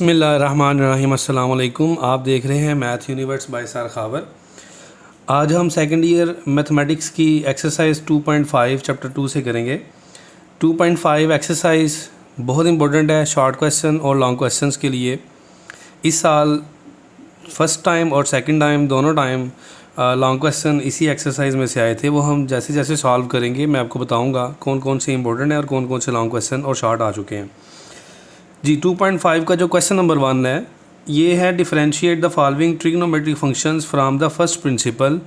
बिस्मिल्लाहिर्रहमानिर्रहीम। अस्सलाम वालेकुम। आप देख रहे हैं Math Universe by sir Khawar. आज हम सेकंड ईयर मैथमेटिक्स की एक्सरसाइज 2.5 चैप्टर 2 से करेंगे। 2.5 एक्सरसाइज बहुत इंपॉर्टेंट है शॉर्ट क्वेश्चन और लॉन्ग क्वेश्चंस के लिए। इस साल फ़र्स्ट टाइम और सेकंड टाइम दोनों टाइम लॉन्ग क्वेश्चन इसी एक्सरसाइज में से आए थे। वो हम जैसे जैसे सॉल्व करेंगे मैं आपको बताऊँगा कौन कौन से इंपॉर्टेंट है और कौन कौन से लॉन्ग क्वेश्चन और शॉर्ट आ चुके हैं जी। 2.5 का जो क्वेश्चन नंबर 1 है ये है differentiate the following trigonometric functions from the first principle.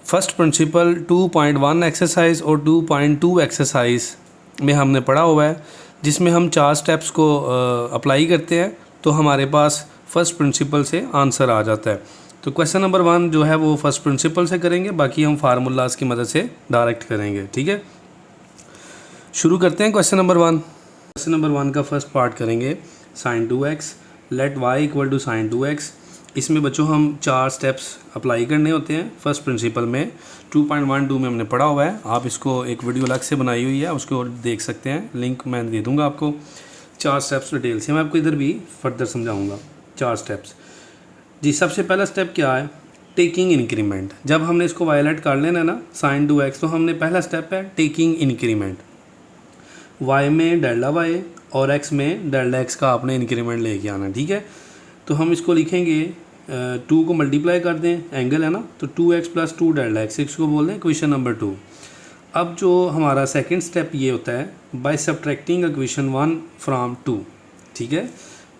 First principle 2.1 exercise और 2.2 एक्सरसाइज में हमने पढ़ा हुआ है, जिसमें हम 4 स्टेप्स को अप्लाई करते हैं तो हमारे पास फर्स्ट प्रिंसिपल से आंसर आ जाता है। तो क्वेश्चन नंबर 1 जो है वो फर्स्ट प्रिंसिपल से करेंगे, बाकी हम फार्मूलाज की मदद से डायरेक्ट करेंगे। ठीक है, शुरू करते हैं क्वेश्चन नंबर 1। क्वेश्चन नंबर 1 का फर्स्ट पार्ट करेंगे sin 2x let y equal to sin 2x। इसमें बच्चों हम 4 स्टेप्स अप्लाई करने होते हैं फर्स्ट प्रिंसिपल में। 2.12 में हमने पढ़ा हुआ है, आप इसको एक वीडियो अलग से बनाई हुई है उसको देख सकते हैं, लिंक मैं दे दूंगा आपको। 4 स्टेप्स डिटेल से मैं आपको इधर भी फर्दर समझाऊँगा 4 स्टेप्स जी। सबसे पहला स्टेप क्या है, टेकिंग इंक्रीमेंट। जब हमने इसको वायलेट कर लेना ना sin 2x, तो हमने पहला स्टेप है टेकिंग इंक्रीमेंट। y में डेल्टा y और x में डेल्टा x का आपने इंक्रीमेंट लेके आना। ठीक है, तो हम इसको लिखेंगे 2 को मल्टीप्लाई कर दें, एंगल है ना, तो 2x प्लस 2 डेल्टा x, इसको बोल दें इक्वेशन नंबर 2। अब जो हमारा सेकंड स्टेप ये होता है बाय सब्ट्रैक्टिंग इक्वेशन 1 फ्रॉम 2। ठीक है,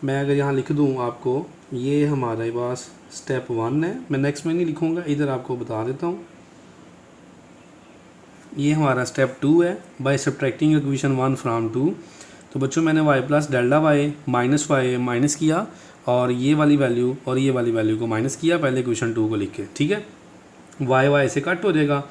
मैं अगर यहाँ लिख दूँ आपको, ये हमारे पास स्टेप 1 है। मैं नेक्स्ट में नहीं लिखूँगा, इधर आपको बता देता हूँ। ये हमारा स्टेप 2 है बाय सब्ट्रैक्टिंग इक्वेशन 1 फ्रॉम 2। तो बच्चों मैंने y plus delta y minus y minus किया और ये वाली वैल्यू और ये वाली वैल्यू को माइनस किया पहले इक्वेशन 2 को लिख के। ठीक है, y से कट हो जाएगा।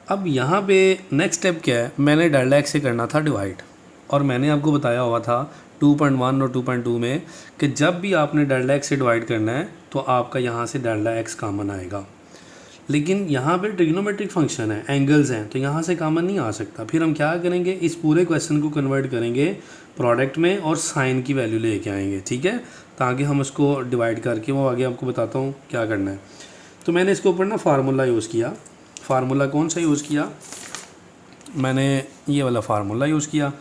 अब यहाँ पे नेक्स्ट स्टेप क्या है, मैंने डेल्टा x से करना था डिवाइड, और मैंने आपको बताया हुआ था 2.1 और 2.2 में कि जब भी आपने डेल्टा x से डिवाइड करना है तो आपका यहाँ से डेल्टा x कॉमन आएगा। लेकिन यहाँ पे ट्रिग्नोमेट्रिक फंक्शन है, एंगल्स हैं, तो यहाँ से कॉमन नहीं आ सकता। फिर हम क्या करेंगे, इस पूरे क्वेश्चन को कन्वर्ट करेंगे प्रोडक्ट में और साइन की वैल्यू लेके आएंगे। ठीक है, ताकि हम उसको डिवाइड करके वो आगे आपको बताता हूँ क्या करना है। तो मैंने इसके ऊपर ना फार्मूला यूज़ किया। फार्मूला कौन सा यूज़ किया, मैंने ये वाला फार्मूला यूज़ किया।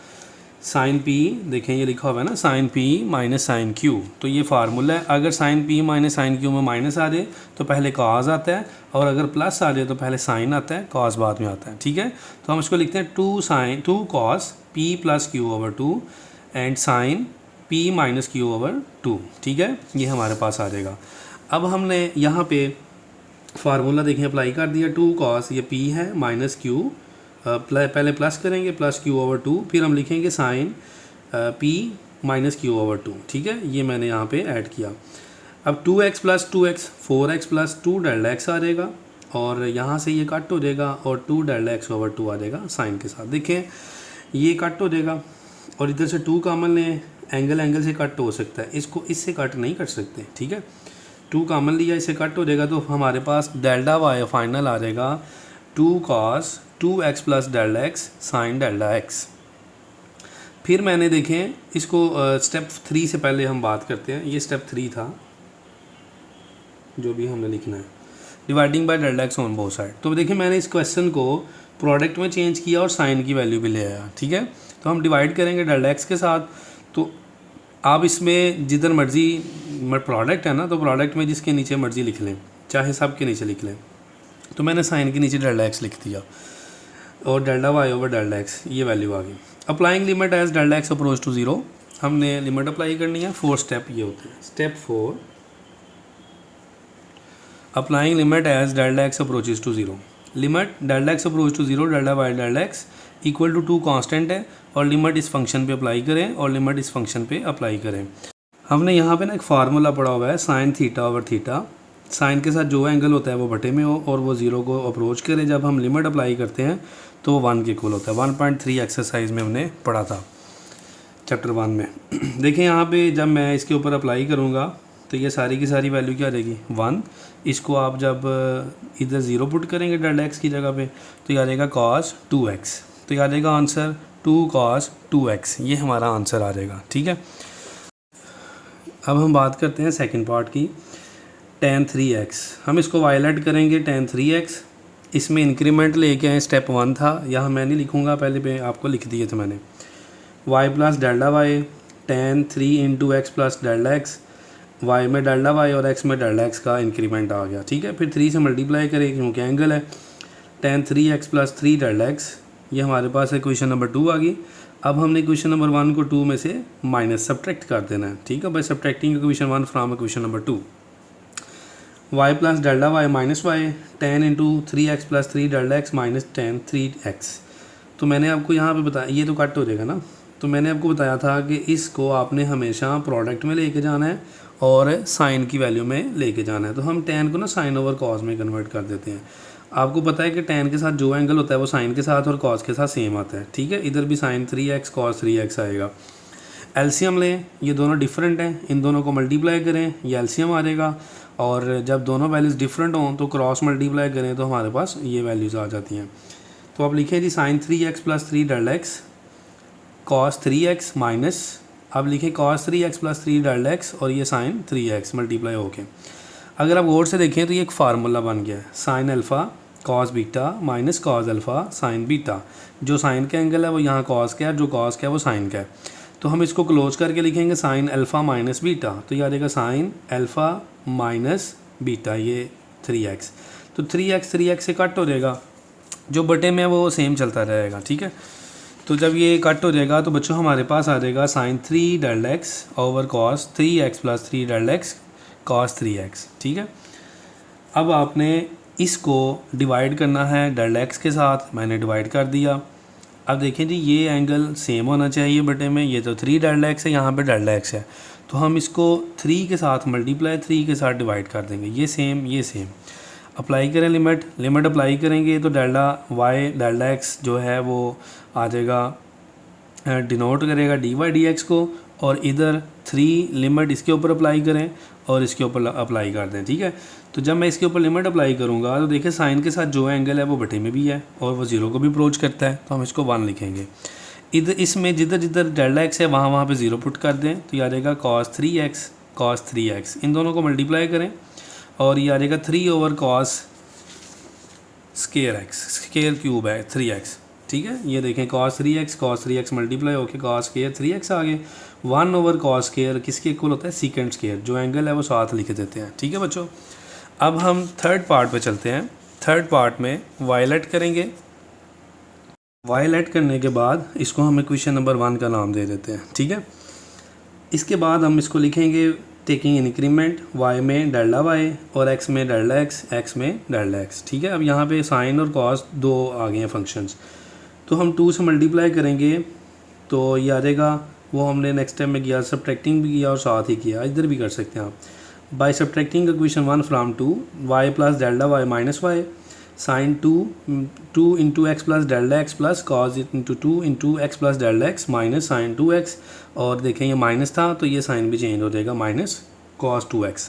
साइन पी, देखें ये लिखा हुआ है ना, sine P minus sine Q. तो ये फार्मूला है, अगर sine P minus sine Q में माइनस आ जाए तो पहले कॉस आता है, और अगर प्लस आ जाए तो पहले साइन आता है, कॉस बाद में आता है। ठीक है, तो हम इसको लिखते हैं 2 cos P plus Q over 2 and sine P minus Q over 2। ठीक है, ये हमारे पास आ जाएगा। अब हमने यहाँ पे फार्मूला देखें अप्लाई कर दिया। 2 कॉस, ये पी है, माइनस क्यू, पहले प्लस करेंगे प्लस क्यू ओवर 2, फिर हम लिखेंगे sine P minus Q over 2। ठीक है, ये मैंने यहाँ पे ऐड किया। अब 2x plus 2x 4x plus 2 delta x आ जाएगा, और यहाँ से ये कट हो जाएगा और 2 डेल्टा x ओवर 2 आ जाएगा साइन के साथ। देखें ये कट हो जाएगा और इधर से 2 कॉमन लें, एंगल से कट हो सकता है, इसको इससे कट नहीं कर सकते। ठीक है, 2 कॉमन लिया, इससे कट हो जाएगा, तो हमारे पास डेल्टा y फाइनल आ जाएगा 2 cos 2x plus delta x sine delta x। फिर मैंने देखें इसको स्टेप 3 से पहले हम बात करते हैं। ये स्टेप 3 था जो भी हमने लिखना है, dividing by delta x on both side. तो देखिए मैंने इस क्वेश्चन को प्रोडक्ट में चेंज किया और साइन की वैल्यू भी ले आया। ठीक है, तो हम डिवाइड करेंगे डेल्टा x के साथ। तो आप इसमें जिधर मर्जी प्रोडक्ट है ना, तो प्रोडक्ट में जिसके नीचे मर्जी लिख लें, चाहे सब के नीचे लिख लें। तो मैंने साइन के नीचे डेल्टा x लिख दिया और delta y over delta x ये वैल्यू आ गई। Applying limit as delta x approach to 0, हमने लिमिट अप्लाई करनी है। 4 स्टेप ये होते हैं। Step 4, applying limit as delta x approaches to 0। Limit delta x approach to 0 delta y delta x equal to 2 constant है, और लिमिट इस function पे अप्लाई करें और लिमिट इस फंक्शन पे अप्लाई करें। हमने यहाँ पे ना एक फार्मूला पढ़ा हुआ है sine theta over theta. Sine के साथ जो एंगल होता है वो बटे में हो और वो 0 को अप्रोच करे। जब हम लिमिट अप्लाई करते हैं तो वो 1 के इक्वल होता है। 1.3 एक्सरसाइज में हमने पढ़ा था चैप्टर 1 में। देखिए यहाँ पे जब मैं इसके ऊपर अप्लाई करूँगा तो ये सारी की सारी वैल्यू क्या आ जाएगी 1। इसको आप जब इधर 0 पुट करेंगे डेल्टा x की जगह पे तो ये आ जाएगा cos 2x। तो ये आ जाएगा आंसर 2 cos 2x, ये हमारा आंसर आ जाएगा। ठीक है, अब हम बात करते हैं सेकंड पार्ट की, tan 3x। हम इसको वायलेट करेंगे tan 3x। इसमें इंक्रीमेंट लेके आए, स्टेप 1 था, यहाँ मैं नहीं लिखूँगा, पहले पे आपको लिख दिए थे मैंने। y plus delta Y tan 3 into x plus delta X, y में डेल्टा वाई और x में डेल्टा x का इंक्रीमेंट आ गया, ठीक है। फिर 3 से मल्टीप्लाई करें क्योंकि एंगल है, tan 3x plus 3 delta x, ये हमारे पास है क्वेश्चन नंबर 2 आ गई। अब हमने क्वेश्चन नंबर 1 को 2 में से माइनस सब्ट्रैक्ट कर देना है, ठीक है, by subtracting question 1 from question number 2। y plus delta Y minus Y tan into 3x plus 3 delta x minus tan 3x। तो मैंने आपको यहाँ पे बताया, ये तो कट हो जाएगा ना, तो मैंने आपको बताया था कि इसको आपने हमेशा प्रोडक्ट में लेके जाना है और साइन की वैल्यू में लेके जाना है। तो हम tan को ना साइन ओवर कॉस में कन्वर्ट कर देते हैं। आपको पता है कि tan के साथ जो एंगल होता है वो साइन के साथ और कॉस के साथ सेम आता है, ठीक है। इधर भी साइन 3x कॉस 3x आएगा। एलसीएम लें, ये दोनों डिफरेंट हैं, इन दोनों को मल्टीप्लाई करें, ये एलसीएम आ जाएगा। और जब दोनों वैल्यूज़ डिफरेंट हों तो क्रॉस मल्टीप्लाई करें तो हमारे पास ये वैल्यूज़ आ जाती हैं। तो आप लिखें जी sine 3x plus 3 delta x cos 3x minus, अब लिखें cos 3x plus 3 delta x और ये साइन 3x मल्टीप्लाई होके। अगर आप गौर से देखें तो ये एक फार्मूला बन गया है, sign alpha cos beta minus cos alpha sine beta. जो साइन का एंगल है वो यहाँ कॉस का है, जो कॉस का है वो साइन का है। तो हम इसको क्लोज करके लिखेंगे साइन अल्फ़ा माइनस बीटा, तो ये आ जाएगा साइन अल्फ़ा माइनस बीटा, ये 3x। तो 3x से कट हो जाएगा, जो बटे में है वो सेम चलता रहेगा, ठीक है। तो जब ये कट हो जाएगा तो बच्चों हमारे पास आ जाएगा sine 3 delta x over cos 3x plus 3 delta x cos 3x, ठीक है। अब आपने इसको डिवाइड करना है डेल्टा एक्स के साथ, मैंने डिवाइड कर दिया। अब देखें जी ये एंगल सेम होना चाहिए बटे में, ये तो 3 डेल्टा एक्स है, यहाँ पे डेल्टा एक्स है, तो हम इसको 3 के साथ मल्टीप्लाई 3 के साथ डिवाइड कर देंगे, ये सेम। अप्लाई करें लिमिट अप्लाई करेंगे तो डेल्टा वाई डेल्टा एक्स जो है वो आ जाएगा, डिनोट करेगा डी वाई डी एक्स को, और इधर 3 लिमिट इसके ऊपर अप्लाई करें और इसके ऊपर अप्लाई कर दें, ठीक है। तो जब मैं इसके ऊपर लिमिट अप्लाई करूँगा तो देखिए साइन के साथ जो एंगल है वो बटे में भी है और वो 0 को भी अप्रोच करता है, तो हम इसको 1 लिखेंगे। इधर इसमें जिधर डेल्टा एक्स है वहाँ पे 0 पुट कर दें, तो ये आ जाएगा कॉस 3x। इन दोनों को मल्टीप्लाई करें और ये आ जाएगा 3 over cos square x, square cube है 3x, ठीक है। ये देखें कॉस 3x मल्टीप्लाई होके कॉस स्केयर 3x आ गए। 1 ओवर कॉस स्केयर किसके इक्वल होता है, सीकेंड स्केयर, जो एंगल है वो साथ लिख देते हैं, ठीक है बच्चों। अब हम थर्ड पार्ट पे चलते हैं। थर्ड पार्ट में वायलेट करेंगे, वायलेट करने के बाद इसको हम क्वेश्चन नंबर 1 का नाम दे देते हैं, ठीक है। इसके बाद हम इसको लिखेंगे टेकिंग इंक्रीमेंट y में डेल्टा वाई और x में डेल्टा x में डेल्टा x, ठीक है। अब यहाँ पे साइन और कॉस दो आ गए हैं फंक्शंस, तो हम 2 से मल्टीप्लाई करेंगे तो ये आ जाएगा, वो हमने नेक्स्ट टाइम में किया, सब्ट्रैक्टिंग भी किया और साथ ही किया, इधर भी कर सकते हैं आप। By subtracting equation 1 from 2 y plus delta Y minus Y sine 2 into x plus delta x plus cos into 2 into x plus delta x minus sine 2x, और देखें ये माइनस था तो ये साइन भी चेंज हो जाएगा माइनस कॉस 2x।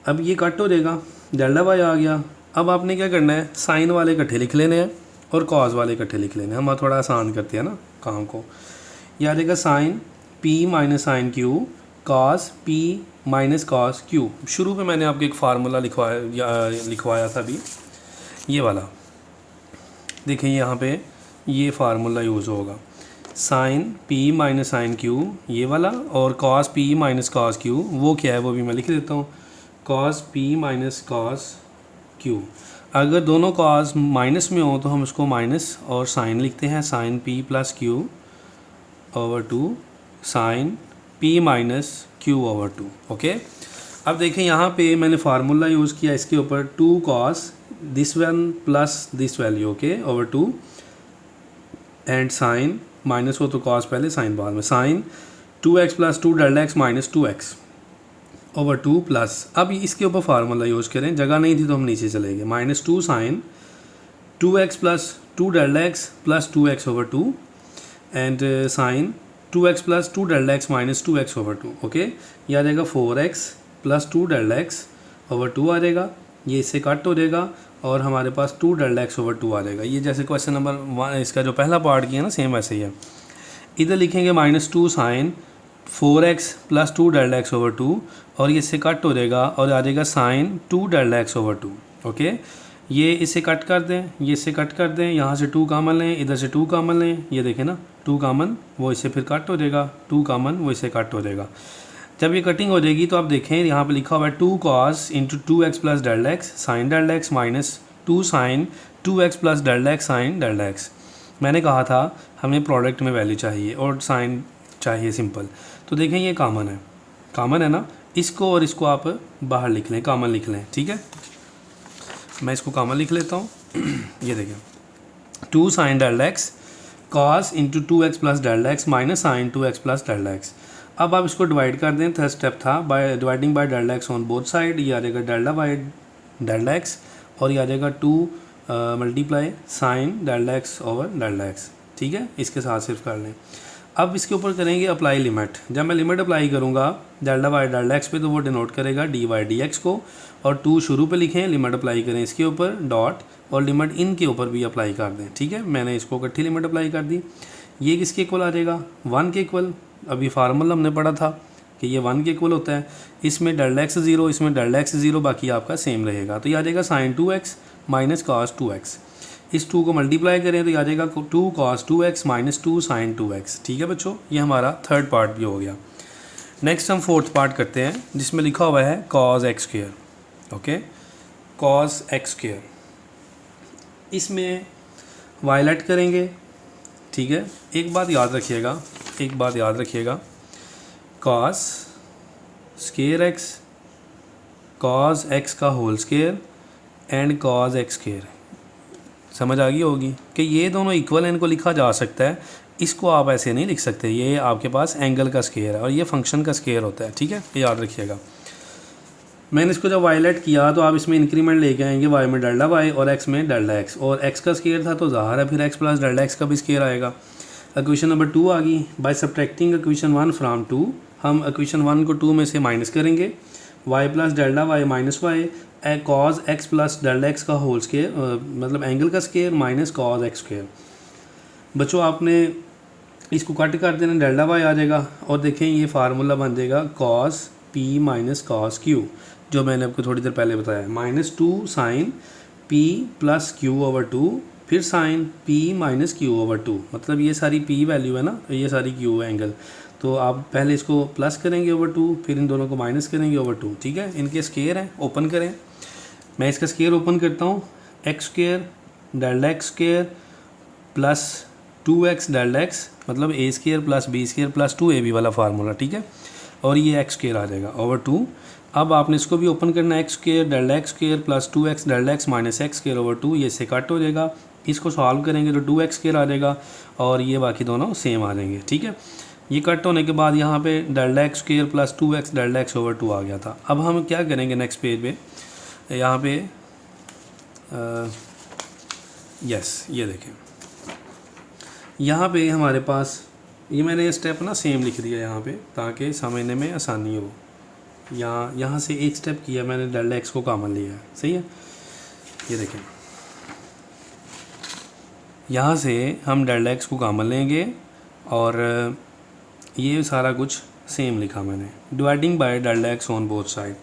अब ये कट हो जाएगा, डेल्टा वाई आ गया। अब आपने क्या करना है, साइन वाले इकट्ठे लिख लेने हैं और कॉस वाले इकट्ठे लिख लेने हैं, हम थोड़ा आसान करते हैं ना काम को। यह आ जाएगा sine p minus sine q cos p minus cos q. शुरू में मैंने आपको एक फार्मूला लिखवाया था अभी, ये वाला देखें, यहाँ पे ये फार्मूला यूज़ होगा, sine p minus sine q ये वाला, और cos p minus cos q वो क्या है वो भी मैं लिख देता हूँ, cos p minus cos q. अगर दोनों कॉस माइनस में हो तो हम उसको माइनस और साइन लिखते हैं, sine p plus Q over 2 sine p minus Q over 2, okay. अब देखें यहाँ पे मैंने फार्मूला यूज़ किया इसके ऊपर, 2 cos this one plus this value, okay, over 2 and sine minus हो तो कॉस पहले साइन बाद में, sine 2x plus 2 delta x minus 2x over 2 plus, अब इसके ऊपर फार्मूला यूज़ करें, जगह नहीं थी तो हम नीचे चले गए, minus 2 sine 2x plus 2 delta x plus 2x over 2 and sine 2x plus 2 delta x minus 2x over 2, okay. ये आ जाएगा 4x plus 2 delta x over 2 आ जाएगा, ये इससे कट हो जाएगा और हमारे पास 2 डेल्टा एक्स ओवर 2 आ जाएगा। ये जैसे क्वेश्चन नंबर 1 इसका जो पहला पार्ट किया ना सेम वैसे ही है। इधर लिखेंगे minus 2 sine 4x plus 2 delta x over 2 और ये इससे कट हो जाएगा और आ जाएगा sine 2 delta x over 2। Okay, ये इससे कट कर दें, ये इससे कट कर दें, यहाँ से 2 कॉमन लें, इधर से 2 कॉमन लें, ये देखें ना 2 कॉमन, वो इससे फिर कट हो जाएगा, 2 कॉमन वो इससे कट हो जाएगा। जब ये कटिंग हो जाएगी तो आप देखें यहाँ पे लिखा हुआ है 2 cos into 2x plus delta x sine delta x minus 2 sine 2x plus delta x sine delta x. मैंने कहा था हमें प्रोडक्ट में वैल्यू चाहिए और साइन चाहिए सिंपल, तो देखें ये कॉमन है ना, इसको और इसको आप बाहर लिख लें, कॉमन लिख लें। ठीक है, मैं इसको कॉमन लिख लेता हूँ। ये देखें 2 sine delta x cos into 2x plus delta x minus sine 2x plus delta x. अब आप इसको डिवाइड कर दें, थर्ड स्टेप था by dividing by delta x on both side, ये आ जाएगा डेल्टा बाय डेल्टा एक्स और ये आ जाएगा 2 multiply sign delta x over delta x. ठीक है, इसके साथ सिर्फ कर लें। अब इसके ऊपर करेंगे अप्लाई लिमिट। जब मैं लिमिट अप्लाई करूँगा डेल्टा बाय डेल्टा एक्स पे तो वो डिनोट करेगा डी बाई डी एक्स को, और 2 शुरू पे लिखें, लिमिट अप्लाई करें इसके ऊपर डॉट और लिमिट इनके ऊपर भी अप्लाई कर दें। ठीक है, मैंने इसको इकट्ठी लिमिट अप्लाई कर दी। ये किसके इक्वल आ जाएगा 1 के इक्वल। अभी फार्मूला हमने पढ़ा था कि ये 1 के इक्वल होता है, इसमें डेल्टा एक्स 0, इसमें डेल्टा एक्स 0, बाकी आपका सेम रहेगा। तो ये आ जाएगा sign 2x minus cos 2x। इस 2 को मल्टीप्लाई करें तो ये आ जाएगा 2 cos 2x minus 2 sine 2x। ठीक है बच्चों, ये हमारा थर्ड पार्ट भी हो गया। नेक्स्ट हम फोर्थ पार्ट करते हैं जिसमें लिखा हुआ है cos x square. Okay, cos x square, इसमें वायलेट करेंगे। ठीक है, एक बात याद रखिएगा, cos square x, cos x का whole square and cos x square. समझ आ गई होगी कि ये दोनों इक्वल है, इनको लिखा जा सकता है, इसको आप ऐसे नहीं लिख सकते। ये आपके पास एंगल का स्क्वायर है और ये फंक्शन का स्क्वायर होता है। ठीक है, ये याद रखिएगा। मैंने इसको जब वायलेट किया तो आप इसमें इंक्रीमेंट लेके आएंगे, y में डेल्टा y और x में डेल्टा x, और x का स्क्वायर था तो ज़ाहिर है फिर x प्लस डेल्टा x का भी स्क्वायर आएगा। इक्वेशन नंबर 2 आ गई। बाय सब्ट्रैक्टिंग इक्वेशन 1 फ्राम 2, हम इक्वेशन 1 को 2 में से माइनस करेंगे। y plus delta y minus y cause x plus delta x का होल स्क्वायर, मतलब एंगल का square minus cos x square. बच्चों आपने इसको कट कर देना, डेल्टा y आ जाएगा और देखें ये फार्मूला बन जाएगा cos p minus cos q, जो मैंने आपको थोड़ी देर पहले बताया, minus 2 sine p plus q over 2, फिर sine p minus q over 2। मतलब ये सारी p वैल्यू है ना, ये सारी q है एंगल, तो आप पहले इसको प्लस करेंगे ओवर 2, फिर इन दोनों को माइनस करेंगे ओवर 2। ठीक है, इनके स्क्वायर हैं, ओपन करें। मैं इसका स्क्वायर ओपन करता हूँ, x square delta x square plus 2x delta x, मतलब a square plus b square plus 2ab वाला फार्मूला। ठीक है, और ये x स्क्वायर आ जाएगा ओवर 2। अब आपने इसको भी ओपन करना है, x square delta x square plus 2x delta x minus x square over 2, ये इससे कट हो जाएगा। इसको सॉल्व करेंगे तो 2x स्क्वायर आ जाएगा और ये बाकी दोनों सेम आ जाएंगे। ठीक है, ये कट होने के बाद यहाँ पे delta x square plus 2x delta x over 2 आ गया था। अब हम क्या करेंगे नेक्स्ट पेज पे, यहाँ पे यस ये देखें, यहाँ पे हमारे पास ये मैंने स्टेप ना सेम लिख दिया यहाँ पे ताकि समझने में आसानी हो। यहाँ से एक स्टेप किया मैंने, डेल्टा एक्स को कॉमन लिया है, सही है। ये देखें, यहाँ से हम डेल्टा एक्स को कॉमन लेंगे और ये सारा कुछ सेम लिखा मैंने, dividing by delta x on both side.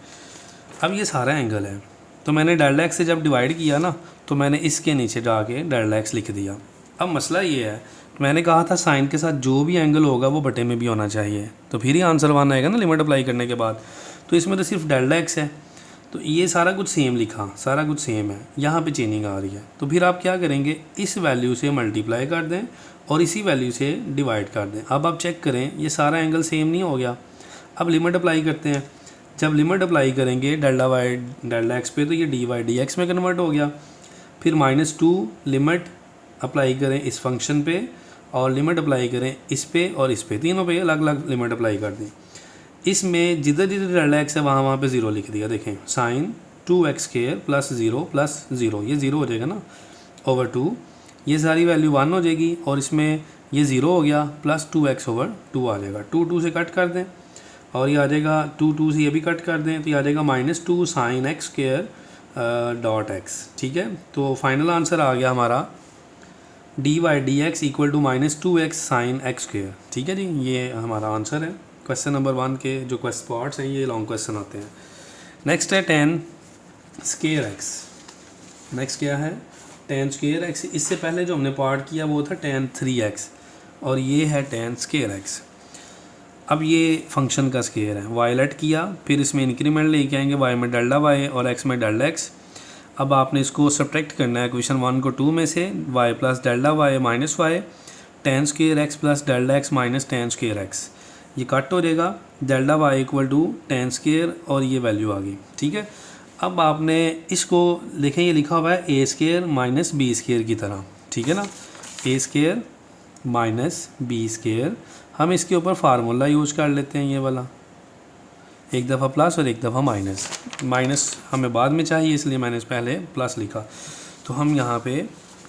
अब ये सारा एंगल है, तो मैंने डेल्टा एक्स से जब डिवाइड किया ना तो मैंने इसके नीचे जाके डेल्टा एक्स लिख दिया। अब मसला ये है, मैंने कहा था साइन के साथ जो भी एंगल होगा वो बटे में भी होना चाहिए, तो फिर ही आंसर वन आएगा ना लिमिट अप्लाई करने के बाद। तो इसमें तो सिर्फ डेल्टा एक्स है, तो ये सारा कुछ सेम लिखा, सारा कुछ सेम है, यहाँ पे चेंजिंग आ रही है। तो फिर आप क्या करेंगे, इस वैल्यू से मल्टीप्लाई कर दें और इसी वैल्यू से डिवाइड कर दें। अब आप चेक करें ये सारा एंगल सेम नहीं हो गया। अब लिमिट अप्लाई करते हैं, जब लिमिट अप्लाई करेंगे डेल्टा वाई डेल्टा एक्स पे तो ये डी वाई डी एक्स में कन्वर्ट हो गया। फिर -2 लिमिट अप्लाई करें इस फंक्शन पे और लिमिट अप्लाई करें इस पे और इस पे, तीनों पे अलग अलग लिमिट अप्लाई कर दें। इसमें जिधर जिधर डेल्टा एक्स है वहाँ पे 0 लिख दिया। देखें साइन 2x स्क्वायर प्लस 0 ये 0 हो जाएगा ना ओवर 2, ये सारी वैल्यू 1 हो जाएगी और इसमें ये 0 हो गया प्लस 2x ओवर 2 आ जाएगा। 2 से कट कर दें और ये आ जाएगा 2 से ये भी कट कर दें तो ये आ जाएगा -2 sine x square dot x. ठीक है, तो फाइनल आंसर आ गया हमारा dy dx equal to -2x sine x square. ठीक है जी, ये हमारा आंसर है। क्वेश्चन नंबर 1 के जो क्वेश्चन पार्ट्स हैं ये लॉन्ग क्वेश्चन आते हैं। नेक्स्ट है tan स्क्वायर एक्स। नेक्स्ट क्या है tan स्क्वायर एक्स। इससे पहले जो हमने पार्ट किया वो था tan 3x और ये है tan स्क्वायर एक्स। अब ये फंक्शन का स्क्वायर है, y लेट किया, फिर इसमें इंक्रीमेंट लेके आएंगे y में डेल्टा y और x में डेल्टा x। अब आपने इसको सब्ट्रैक्ट करना है इक्वेशन 1 को 2 में से, y plus delta y minus y tan square x plus delta x minus tan square x. ये कट हो जाएगा, delta y equal to tan square और ये वैल्यू आ गई। ठीक है, अब आपने इसको लिखें, ये लिखा हुआ है ए स्क्वायर माइनस बी स्क्वायर की तरह। ठीक है ना, ए स्क्वायर माइनस बी स्क्वायर। हम इसके ऊपर फार्मूला यूज कर लेते हैं, ये वाला, एक दफ़ा प्लस और एक दफ़ा माइनस। माइनस हमें बाद में चाहिए इसलिए मैंने पहले प्लस लिखा। तो हम यहाँ पे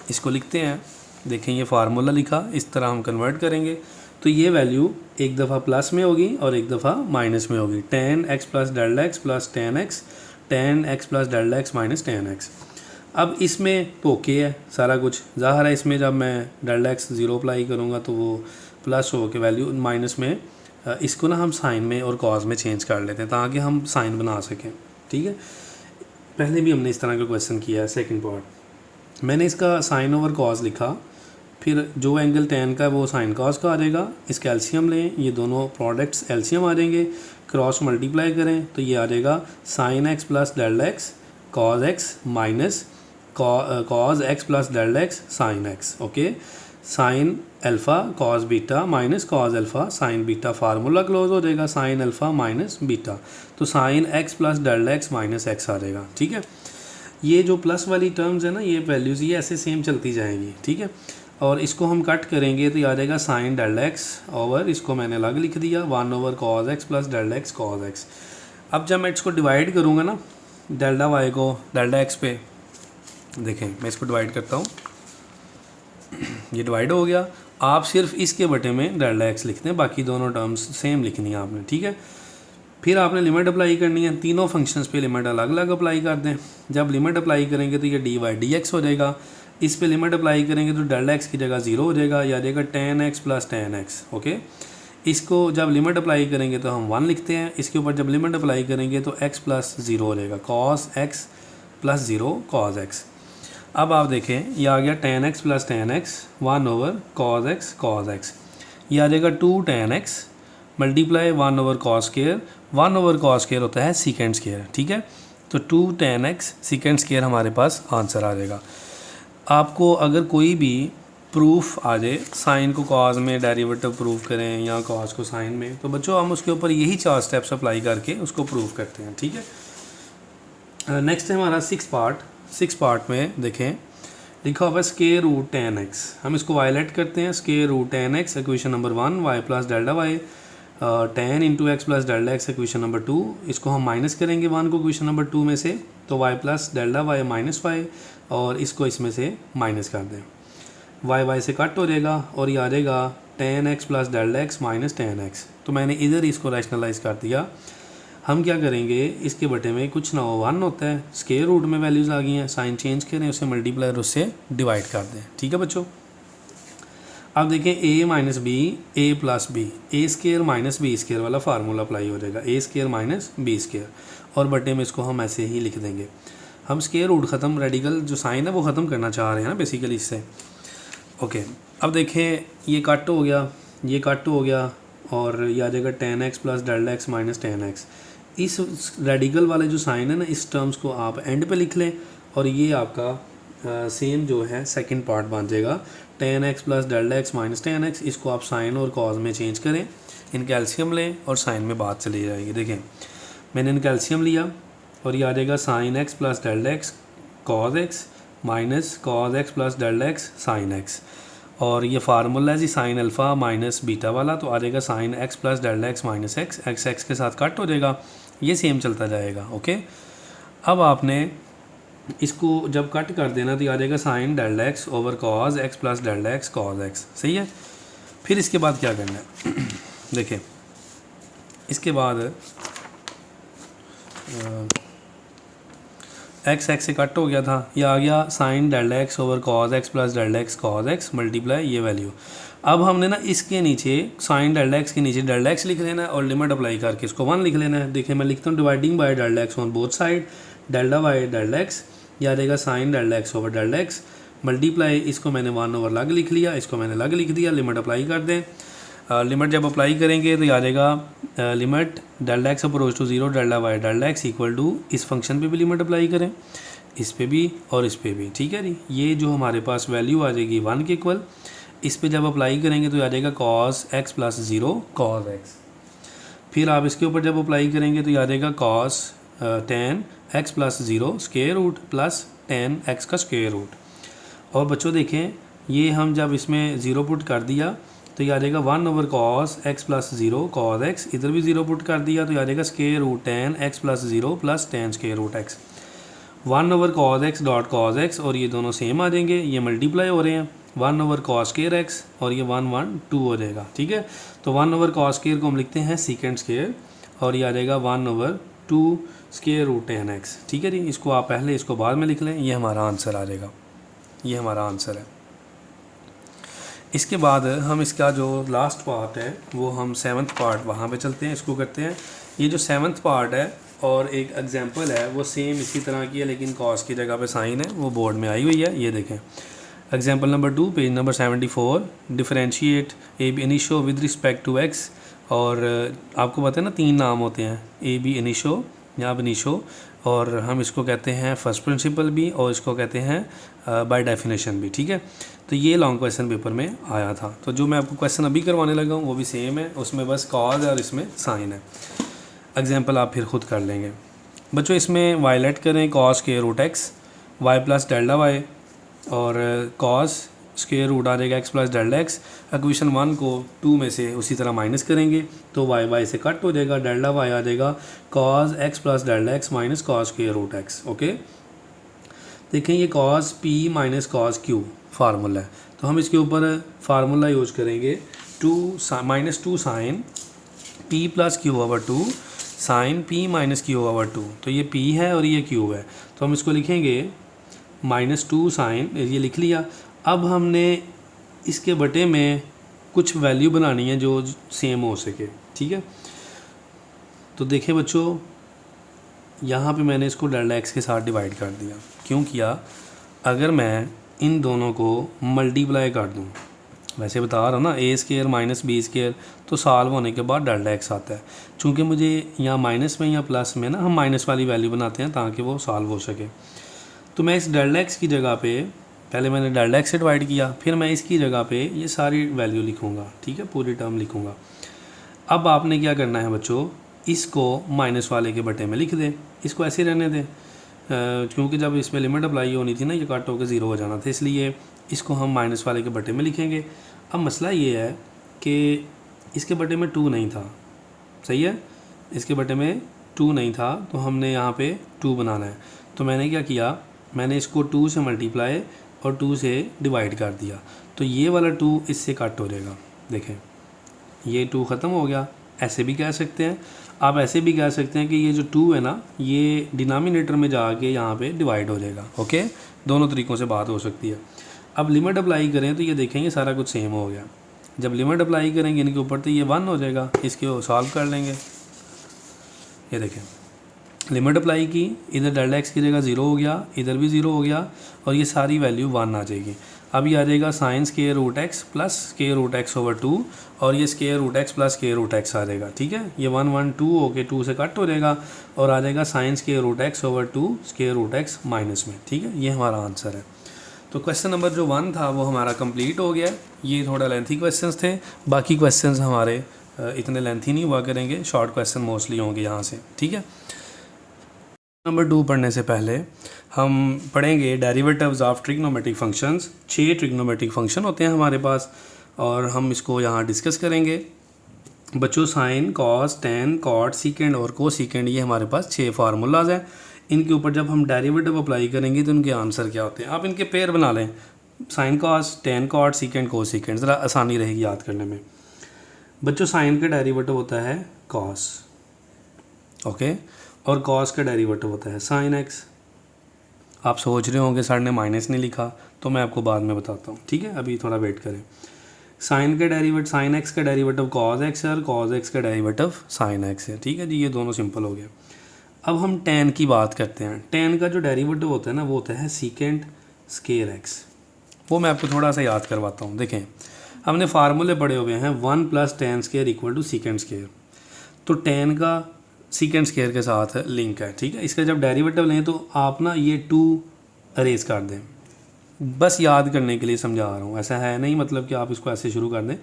इसको लिखते हैं, देखें ये फार्मूला लिखा, इस तरह हम कन्वर्ट करेंगे तो ये वैल्यू एक दफ़ा प्लस में होगी और एक दफ़ा माइनस में होगी। tan x plus delta x plus tan x, tan x plus delta x minus tan x। अब इसमें तो ओके है सारा कुछ, ज़ाहिर है इसमें जब मैं डेल्टा एक्स ज़ीरो अप्लाई करूँगा तो वो प्लस हो के वैल्यू माइनस में, इसको ना हम साइन में और कॉज में चेंज कर लेते हैं ताकि हम साइन बना सकें। ठीक है, पहले भी हमने इस तरह का क्वेश्चन किया है। सेकंड पार्ट मैंने इसका साइन ओवर कॉज लिखा, फिर जो एंगल tan का है वो साइन कॉज का आ जाएगा। इसका एलसीएम लें, ये दोनों प्रोडक्ट्स एलसीएम आ जाएंगे, क्रॉस मल्टीप्लाई करें तो ये आ जाएगा sine X plus delta x cos X minus cos X plus delta x sine X. Okay, sine alpha cos beta minus cos alpha sine beta, formula close हो जाएगा sine alpha minus beta, तो sine X plus delta x minus X आ जाएगा। ठीक है, ये जो plus वाली टर्म्स है ना, ये वैल्यूज़ ये ऐसे सेम चलती जाएंगी। ठीक है, और इसको हम कट करेंगे तो ये आ जाएगा साइन डेल्टा एक्स ओवर, इसको मैंने अलग लिख दिया, 1 over cos x plus delta x cos x. अब जब मैं इसको डिवाइड करूँगा ना डेल्टा वाई को डेल्टा एक्स पे, देखें मैं इसको डिवाइड करता हूँ, ये डिवाइड हो गया। आप सिर्फ इसके बटे में डेल्टा एक्स लिखते हैं, बाकी दोनों टर्म्स सेम लिखनी है आपने। ठीक है, फिर आपने लिमिट अप्लाई करनी है, तीनों फंक्शंस पे लिमिट अलग अलग अप्लाई कर दें। जब लिमिट अप्लाई करेंगे तो ये डी वाई डी एक्स हो जाएगा, इस पे लिमिट अप्लाई करेंगे तो डेल्टा एक्स की जगह 0 हो जाएगा, या जाएगा tan x plus tan x। Okay, इसको जब लिमिट अप्लाई करेंगे तो हम 1 लिखते हैं, इसके ऊपर जब लिमिट अप्लाई करेंगे तो x प्लस 0 हो जाएगा, cos x plus 0 cos x। अब आप देखें ये आ गया tan x plus tan x 1 over cos x, ये आ जाएगा 2 tan x multiply 1 over cos square, 1 over cos square होता है सीकेंड स्क्वायर। ठीक है, तो 2 tan x सीकेंड स्क्वायर हमारे पास आंसर आ जाएगा। आपको अगर कोई भी प्रूफ आ जाए, साइन को कॉज में डेरिवेटिव प्रूफ करें या कॉज को साइन में, तो बच्चों हम उसके ऊपर यही 4 स्टेप्स अप्लाई करके उसको प्रूफ करते हैं। ठीक है, नेक्स्ट है हमारा 6 पार्ट में देखें लिखा हुआ है स्क्वायर रूट tan x। हम इसको वायलेट करते हैं, square root tan x equation number 1, y plus delta y tan into x plus delta x equation number 2। इसको हम माइनस करेंगे 1 को इक्वेशन नंबर 2 में से, तो y plus delta y minus y, और इसको इसमें से माइनस कर दें, y से कट हो जाएगा और ये आ जाएगा tan x plus delta x minus tan x। तो मैंने इधर इसको रैशनलाइज कर दिया। हम क्या करेंगे, इसके बटे में कुछ ना हो 1 होता है, स्क्वायर रूट में वैल्यूज़ आ गई हैं, साइन चेंज करें, उसे मल्टीप्लाई और उससे डिवाइड कर दें। ठीक है बच्चों, अब देखें a minus b a plus b, a square minus b square वाला फार्मूला अप्लाई हो जाएगा, a square minus b square, और बटे में इसको हम ऐसे ही लिख देंगे। हम स्क्वायर रूट ख़त्म, रेडिकल जो साइन है वो ख़त्म करना चाह रहे हैं ना बेसिकली इससे। ओके, अब देखें ये कट हो गया, ये कट हो गया, और ये आ जाएगा tan x plus delta x minus tan x। इस रेडिकल वाले जो साइन है ना, इस टर्म्स को आप एंड पे लिख लें, और ये आपका सेम जो है सेकंड पार्ट बन जाएगा, tan x plus delta x minus tan x। इसको आप साइन और कॉज में चेंज करें, इनका एलसीएम लें और साइन में बात चली जाएगी। देखें मैंने इनका एलसीएम लिया और ये आ जाएगा sine x plus delta x cos x minus cos x plus delta x sine x, और ये फार्मूला है जी साइन अल्फ़ा माइनस बीटा वाला, तो आ जाएगा sine x plus delta x minus x के साथ कट हो जाएगा, ये सेम चलता जाएगा। ओके, अब आपने इसको जब कट कर देना तो आ जाएगा sign delta x over cause x plus delta x cos x। सही है, फिर इसके बाद क्या करना है देखें, इसके बाद एक्स से कट हो गया था, ये आ गया sign delta x over cause x plus delta x cos x multiply ये वैल्यू। अब हमने ना इसके नीचे साइन डेल्टा एक्स के नीचे डेल्टा एक्स लिख लेना है और लिमिट अप्लाई करके इसको 1 लिख लेना है। देखिए मैं लिखता हूँ dividing by delta x on both side, delta by delta x, या रहेगा sign delta x over delta x multiply, इसको मैंने 1 ओवर लग लिख लिया, इसको मैंने लग लिख दिया। लिमिट अप्लाई कर दें, लिमिट जब अप्लाई करेंगे तो आ जाएगा limit delta x approach to 0 delta by delta x equal to, इस फंक्शन पे भी लिमिट अप्लाई करें, इस पे भी और इस पे भी, ठीक है जी। ये जो हमारे पास वैल्यू आ जाएगी 1 के इक्वल, इस पे जब अप्लाई करेंगे तो आ जाएगा cos x plus 0 cos x। फिर आप इसके ऊपर जब अप्लाई करेंगे तो आ जाएगा cos tan x plus 0 square root plus tan x का स्क्वायर रूट। और बच्चों देखें ये हम जब इसमें 0 पुट कर दिया तो ये आ जाएगा 1 over cos x plus 0 cos x, इधर भी 0 पुट कर दिया तो आ जाएगा square root tan x plus 0 plus tan square root x। 1 over cos x dot cos x और ये दोनों सेम आ जाएंगे, ये मल्टीप्लाई हो रहे हैं। 1 ओवर cos स्क्वायर x और ये 1 1 2 हो जाएगा, ठीक है। तो 1 ओवर cos स्क्वायर को हम लिखते हैं सीकेंड स्क्वायर और ये आ जाएगा 1 over 2 square root tan x, ठीक है जी। इसको आप पहले इसको बाद में लिख लें, ये हमारा आंसर आ जाएगा, ये हमारा आंसर है। इसके बाद हम इसका जो लास्ट पार्ट है वो हम 7th पार्ट वहाँ पे चलते हैं, इसको करते हैं। ये जो 7th पार्ट है और एक एग्जांपल है वो सेम इसी तरह की है लेकिन कॉस की जगह पे साइन है, वो बोर्ड में आई हुई है, ये देखें। Example number 2 page number 74, differentiate ab initio with respect to x. और आपको पता है ना 3 नाम होते हैं, ए बी इनिशो या इनिशो, और हम इसको कहते हैं फर्स्ट प्रिंसिपल भी और इसको कहते हैं बाय डेफिनेशन भी, ठीक है। तो ये लॉन्ग क्वेश्चन पेपर में आया था, तो जो मैं आपको क्वेश्चन अभी करवाने लगा हूँ वो भी सेम है, उसमें बस कॉज और इसमें साइन है। एग्जांपल आप फिर खुद कर लेंगे बच्चों। इसमें वायलेट करें cos square root x y plus delta Y और कॉस स्क्वायर रूट आ जाएगा x plus delta x. Equation 1 को 2 में से उसी तरह माइनस करेंगे तो वाई से कट हो जाएगा, डेल्टा वाई आ जाएगा cos x plus delta x minus cos square root x. Okay, देखें ये cos p minus cos q formula है, तो हम इसके ऊपर फार्मूला यूज करेंगे -2 sine p plus Q over 2 sine P minus Q over 2। तो ये पी है और ये क्यू है, तो हम इसको लिखेंगे -2 साइन, ये लिख लिया। अब हमने इसके बटे में कुछ वैल्यू बनानी है जो सेम हो सके, ठीक है। तो देखें बच्चों यहाँ पे मैंने इसको डेल्टा एक्स के साथ डिवाइड कर दिया। क्यों किया? अगर मैं इन दोनों को मल्टीप्लाई कर दूँ, वैसे बता रहा हूँ ना ए स्क्वायर माइनस बी स्क्वायर, तो सॉल्व होने के बाद डेल्टा एक्स आता है। चूँकि मुझे यहाँ माइनस में या प्लस में ना हम माइनस वाली वैल्यू बनाते हैं ताकि वो सॉल्व हो सके। तो मैं इस डेल्टा एक्स की जगह पे पहले मैंने डेल्टा एक्स से डिवाइड किया, फिर मैं इसकी जगह पे ये सारी वैल्यू लिखूँगा, ठीक है, पूरी टर्म लिखूँगा। अब आपने क्या करना है बच्चों, इसको माइनस वाले के बटे में लिख दें, इसको ऐसे रहने दें, क्योंकि जब इसमें लिमिट अप्लाई होनी थी ना ये कट होकर 0 हो जाना था, इसलिए इसको हम माइनस वाले के बटे में लिखेंगे। अब मसला ये है कि इसके बटे में 2 नहीं था, सही है, इसके बटे में 2 नहीं था, तो हमने यहाँ पे 2 बनाना है। तो मैंने क्या किया, मैंने इसको 2 से मल्टीप्लाई और 2 से डिवाइड कर दिया, तो ये वाला 2 इससे कट हो जाएगा। देखें ये 2 ख़त्म हो गया, ऐसे भी कह सकते हैं। आप ऐसे भी कह सकते हैं कि ये जो 2 है ना ये डिनोमिनेटर में जाके यहाँ पे डिवाइड हो जाएगा। ओके, दोनों तरीक़ों से बात हो सकती है। अब लिमिट अप्लाई करें तो ये देखेंगे सारा कुछ सेम हो गया। जब लिमिट अप्लाई करेंगे इनके ऊपर तो ये 1 हो जाएगा, इसके सॉल्व कर लेंगे। ये देखें लिमिट अप्लाई की, इधर डेल्टा एक्स की जगह 0 हो गया, इधर भी 0 हो गया और ये सारी वैल्यू 1 आ जाएगी। अब ये आ जाएगा sine square root X plus square root x over 2 और ये square root X plus square root X आ जाएगा, ठीक है। ये 1 1 2 हो के 2 से कट हो जाएगा और आ जाएगा sine square root x over 2 square root x minus में, ठीक है। ये हमारा आंसर है। तो क्वेश्चन नंबर जो 1 था वो हमारा कंप्लीट हो गया। ये थोड़ा लेंथी क्वेश्चंस थे, बाकी क्वेश्चंस हमारे इतने लेंथी नहीं हुआ करेंगे, शॉर्ट क्वेश्चन मोस्टली होंगे यहाँ से, ठीक है। नंबर 2 पढ़ने से पहले हम पढ़ेंगे derivatives of trigonometric functions. 6 trigonometric function होते हैं हमारे पास और हम इसको यहाँ डिस्कस करेंगे। बच्चों sine, cos, tan, cot, secant और को सीकेंड, ये हमारे पास 6 फार्मूलाज हैं। इनके ऊपर जब हम डेरिवेटिव अप्लाई करेंगे तो उनके आंसर क्या होते हैं, आप इनके पेयर बना लें, sine cos, tan cot, secant, cosecant, ज़रा आसानी रहेगी याद करने में। बच्चों साइन का डेरिवेटिव होता है कॉस, ओके, और कॉस का डेरिवेटिव होता है साइन एक्स। आप सोच रहे होंगे सर ने माइनस नहीं लिखा, तो मैं आपको बाद में बताता हूँ, ठीक है, अभी थोड़ा वेट करें। साइन का डेरिवेटिव साइन एक्स का डेरिवेटिव कॉज एक्स है और कॉज एक्स का डेरिवेटिव साइन एक्स है। ठीक है जी, ये दोनों सिंपल हो गया। अब हम टेन की बात करते हैं। टेन का जो डेरिवेटिव होता है ना वो होता है सीकेंट स्केयर एक्स। वो मैं आपको थोड़ा सा याद करवाता हूँ। देखें, हमने फार्मूले पढ़े हुए हैं 1 + tan square equal to secant square. तो टेन का सीकेंट स्केयर के साथ लिंक है। ठीक है, इसका जब डेरिवेटिव लें तो आप ना ये 2 अरेज कर दें। बस याद करने के लिए समझा रहा हूँ, ऐसा है नहीं मतलब कि आप इसको ऐसे शुरू कर दें।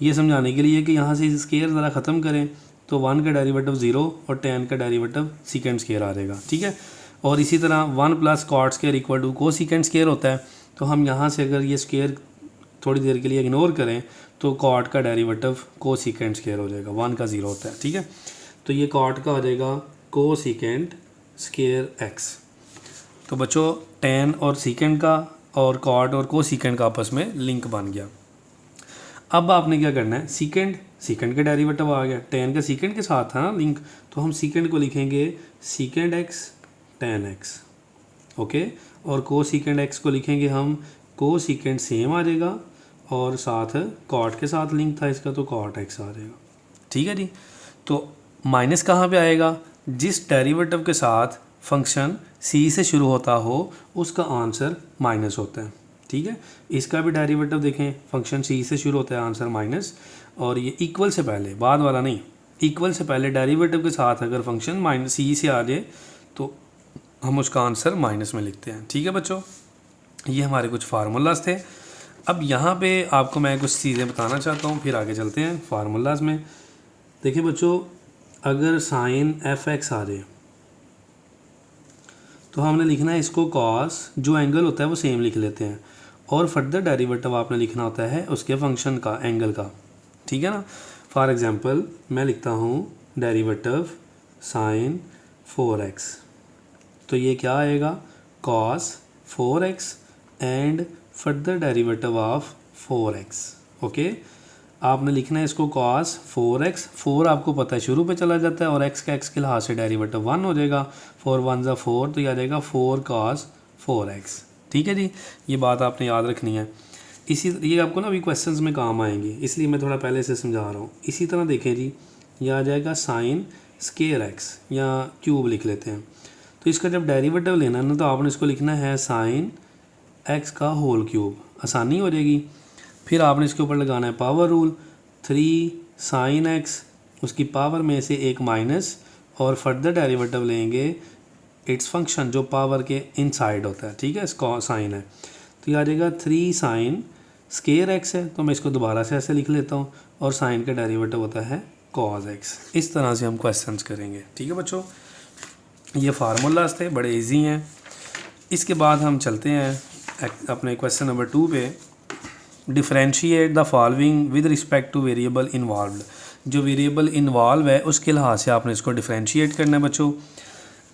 ये समझाने के लिए कि यहाँ से स्केयर ज़रा ख़त्म करें तो 1 का डेरिवेटिव 0 और tan का डेरिवेटिव सीकेंट स्केयर आ जाएगा। ठीक है, और इसी तरह 1 + cot स्केयर इक्वल टू को सीकेंट स्केयर होता है। तो हम यहाँ से अगर ये स्केयर थोड़ी देर के लिए इग्नोर करें तो कॉट का डेरिवेटिव को सीकेंट स्केयर हो जाएगा, 1 का 0 होता है। ठीक है, तो ये कॉट का हो जाएगा को सीकेंट स्केयर एक्स। तो बच्चों टेन और सीकेंट का और कॉट और को सीकेंट का आपस में लिंक बन गया। अब आपने क्या करना है, सीकेंट का डेरिवेटिव आ गया, टेन का सीकेंट के साथ था ना लिंक, तो हम सीकेंट को लिखेंगे secant x ten x. Okay, और को सीकेंट एक्स को लिखेंगे हम को सीकेंट सेम आ जाएगा और साथ कॉट के साथ लिंक था इसका तो कॉट एक्स आ जाएगा। ठीक है जी, तो माइनस कहाँ पे आएगा, जिस डेरिवेटिव के साथ फंक्शन सी से शुरू होता हो उसका आंसर माइनस होता है। ठीक है, इसका भी डेरिवेटिव देखें, फंक्शन सी से शुरू होता है, आंसर माइनस। और ये इक्वल से पहले, बाद वाला नहीं, इक्वल से पहले डेरिवेटिव के साथ अगर फंक्शन माइनस सी से आ जाए तो हम उसका आंसर माइनस में लिखते हैं। ठीक है बच्चों, ये हमारे कुछ फार्मूलाज थे। अब यहाँ पे आपको मैं कुछ चीज़ें बताना चाहता हूँ, फिर आगे चलते हैं फार्मूलाज में। देखिए बच्चों, अगर साइन एफ एक्स आ जाए तो हमने लिखना है इसको कॉस, जो एंगल होता है वो सेम लिख लेते हैं, और फर्दर डेरिवेटिव आपने लिखना होता है उसके फंक्शन का, एंगल का। ठीक है ना, फॉर एग्जांपल मैं लिखता हूँ डेरिवेटिव साइन 4x, तो ये क्या आएगा cos 4x and further derivative of 4x। Okay, आपने लिखना है इसको कॉस 4x, 4 आपको पता है शुरू पे चला जाता है और x का x के लिहाज से डेरिवेटिव 1 हो जाएगा, 4 1 ज़ा 4, तो ये आ जाएगा 4 cos 4x। ठीक है जी, ये बात आपने याद रखनी है। ये आपको ना अभी क्वेश्चंस में काम आएंगे, इसलिए मैं थोड़ा पहले से समझा रहा हूँ। इसी तरह देखें जी, ये आ जाएगा साइन स्केयर x या क्यूब लिख लेते हैं। तो इसका जब डेरिवेटिव लेना है ना तो आपने इसको लिखना है साइन x का होल क्यूब, आसानी हो जाएगी। फिर आपने इसके ऊपर लगाना है पावर रूल, 3 साइन x, उसकी पावर में से एक माइनस, और फर्दर डेरिवेटिव लेंगे इट्स फंक्शन जो पावर के इनसाइड होता है। ठीक है, इसका साइन है तो ये आ जाएगा 3 साइन स्केयर x है, तो मैं इसको दोबारा से ऐसे लिख लेता हूँ, और साइन का डेरिवेटिव होता है कॉज x। इस तरह से हम क्वेश्चंस करेंगे। ठीक है बच्चों, ये फार्मूलाज थे, बड़े इजी हैं। इसके बाद हम चलते हैं अपने क्वेश्चन नंबर 2 पे। Differentiate the following with respect two variable involved. जो वेरिएबल इन्वॉल्व है उसके लिहाज से आपने इसको डिफरेंशिएट करना है बच्चों।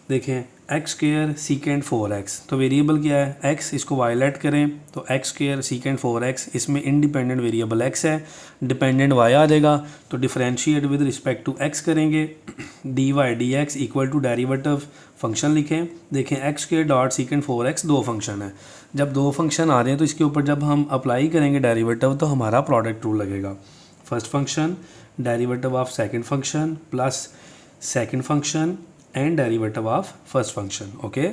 देखें एक्स स्क्वायर सीकेंट 4x, तो वेरिएबल क्या है x, इसको वायलेट करें तो एक्स स्क्वायर सीकेंट 4x, इसमें इंडिपेंडेंट वेरिएबल x है, डिपेंडेंट y आ जाएगा। तो differentiate with respect to x करेंगे, dy dx equal to derivative function लिखें। देखें x square dot secant 4x दो फंक्शन है, जब दो फंक्शन आ रहे हैं तो इसके ऊपर जब हम अप्लाई करेंगे डेरिवेटिव तो हमारा प्रोडक्ट रूल लगेगा। First function derivative of second function plus second function and derivative of first function. Okay,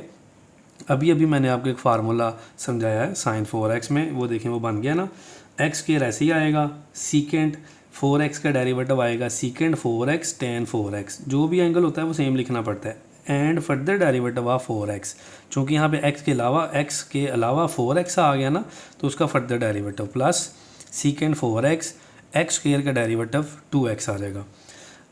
अभी मैंने आपको एक फार्मूला समझाया है साइन 4x में, वो देखें वो बन गया ना। एक्स स्क्वायर ऐसे ही आएगा, सीकेंट 4x का डेरिवेटिव आएगा सीकेंट 4x टेन 4x, जो भी एंगल होता है वो सेम लिखना पड़ता है, and further derivative of 4x। चूँकि यहाँ पे x के अलावा 4x आ गया ना तो उसका further derivative plus secant 4x, x square का डेरिवेटिव 2x आ जाएगा।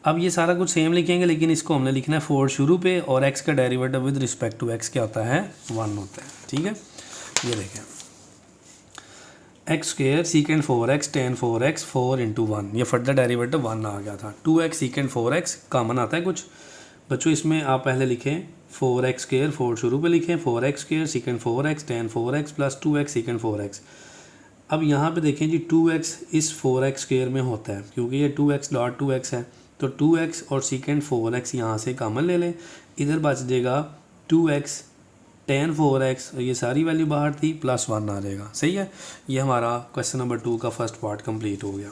अब ये सारा कुछ सेम लिखेंगे, लेकिन इसको हमने लिखना है 4 शुरू पे, और x का derivative with respect to x क्या होता है 1 होता है। ठीक है, ये देखें x square secant 4x ten 4x 4 × 1, ये फर्दर डेरिवेटिव 1 आ गया था। 2x सीकेंट 4x कॉमन आता है कुछ बच्चों, इसमें आप पहले लिखें 4x स्क्वायर, 4 शुरू पे लिखें, 4x square secant 4x ten 4x plus 2x secant 4x। अब यहाँ पे देखें जी 2x इस 4x स्क्वायर में होता है, क्योंकि ये 2x डॉट 2x है, तो 2x और सीकेंट 4x यहाँ से कॉमन ले लें, इधर बच जाएगा 2x tan 4x ये सारी वैल्यू बाहर थी +1 आ जाएगा। सही है, ये हमारा क्वेश्चन नंबर 2 का फर्स्ट पार्ट कंप्लीट हो गया।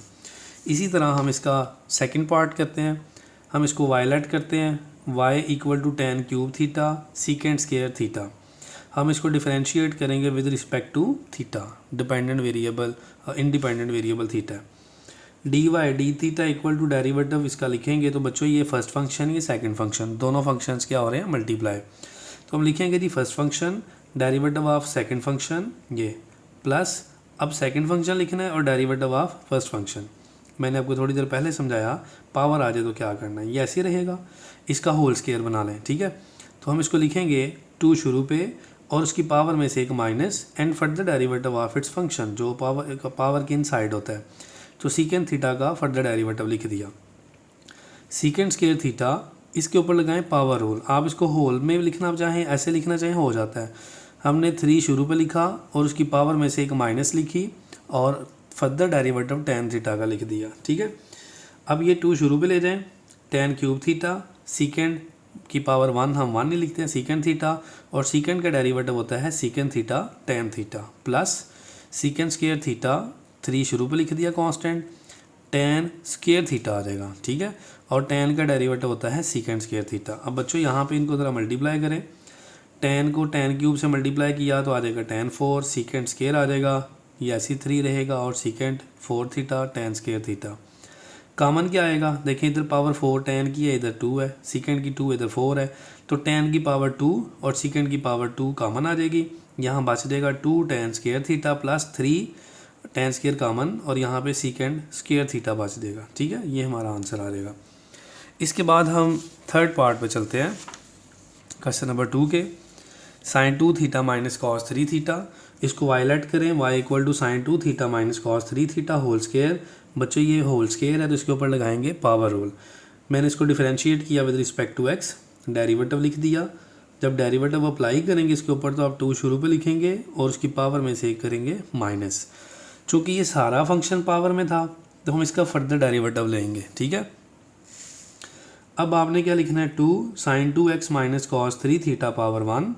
इसी तरह हम इसका सेकंड पार्ट करते हैं। हम इसको वायलेट करते हैं, y = tan cube theta secant square theta. हम इसको डिफरेंशिएट करेंगे with respect to theta, dependent variable independent variable theta. dy d theta equal to derivative इसका लिखेंगे तो बच्चों ये फर्स्ट फंक्शन ये सेकंड फंक्शन दोनों फंक्शंस क्या हो रहे हैं मल्टीप्लाई। तो हम लिखेंगे जी first function derivative of second function ये प्लस अब सेकंड फंक्शन लिखना है और डेरिवेटिव ऑफ फर्स्ट फंक्शन। मैंने आपको थोड़ी देर पहले समझाया पावर आ जाए तो क्या करना है, ये ऐसे रहेगा, इसका होल स्क्वायर बना लें। ठीक है, तो हम इसको लिखेंगे 2 शुरू पे और उसकी पावर में से एक minus and further derivative of its function जो पावर के इनसाइड होता है। तो सीकेंड थीटा का फर्दर डेरिवेटिव लिख दिया, सीकेंड स्क्वायर थीटा इसके ऊपर लगाएं पावर रूल। आप इसको होल में लिखना चाहें ऐसे लिखना चाहें हो जाता है। हमने 3 शुरू पे लिखा और उसकी पावर में से एक माइनस लिखी और फर्दर डेरिवेटिव tan थीटा का लिख दिया। ठीक है, अब ये 2 शुरू पे ले जाएं, tan क्यूब थीटा सीकेंड की पावर 1 हम 1 नहीं लिखते हैं सीकेंड थीटा और सीकेंड का डेरिवेटिव होता है secant theta tan theta plus सीकेंड square theta 3 शुरू पे लिख दिया कांस्टेंट tan स्क्वायर थीटा आ जाएगा। ठीक है, और tan का डेरिवेटिव होता है सीकेंड स्क्वायर थीटा। अब बच्चों यहाँ पे इनको ज़रा मल्टीप्लाई करें, tan को tan क्यूब से मल्टीप्लाई किया तो आ जाएगा tan 4 सीकेंड स्क्वायर आ जाएगा, ये ऐसी 3 रहेगा और सीकेंड 4 theta tan square theta. Common क्या आएगा, देखें इधर पावर 4 tan की है, इधर 2 है, सीकेंड की 2 इधर 4 है, तो tan की पावर 2 और सीकेंड की पावर 2 कॉमन आ जाएगी। यहाँ बच जाएगा 2 tan square theta plus 3 tan square common और यहाँ पे सीकेंड स्क्वायर थीटा बच देगा। ठीक है, ये हमारा आंसर आ जाएगा। इसके बाद हम थर्ड पार्ट पे चलते हैं क्वेश्चन नंबर 2 के। sin 2 theta minus cos 3 theta, इसको वायलेट करें y = sin 2 theta minus cos 3 theta whole square. बच्चों ये होल स्क्वायर है तो इसके ऊपर लगाएंगे पावर रूल। मैंने इसको डिफरेंशिएट किया with respect to x, derivative लिख दिया। जब डेरिवेटिव अप्लाई करेंगे इसके ऊपर तो आप 2 शुरू पे लिखेंगे और उसकी पावर में से एक करेंगे माइनस। चूँकि ये सारा फंक्शन पावर में था तो हम इसका फर्दर डेरिवेटिव लेंगे। ठीक है, अब आपने क्या लिखना है 2 sin 2x minus cos 3 theta power 1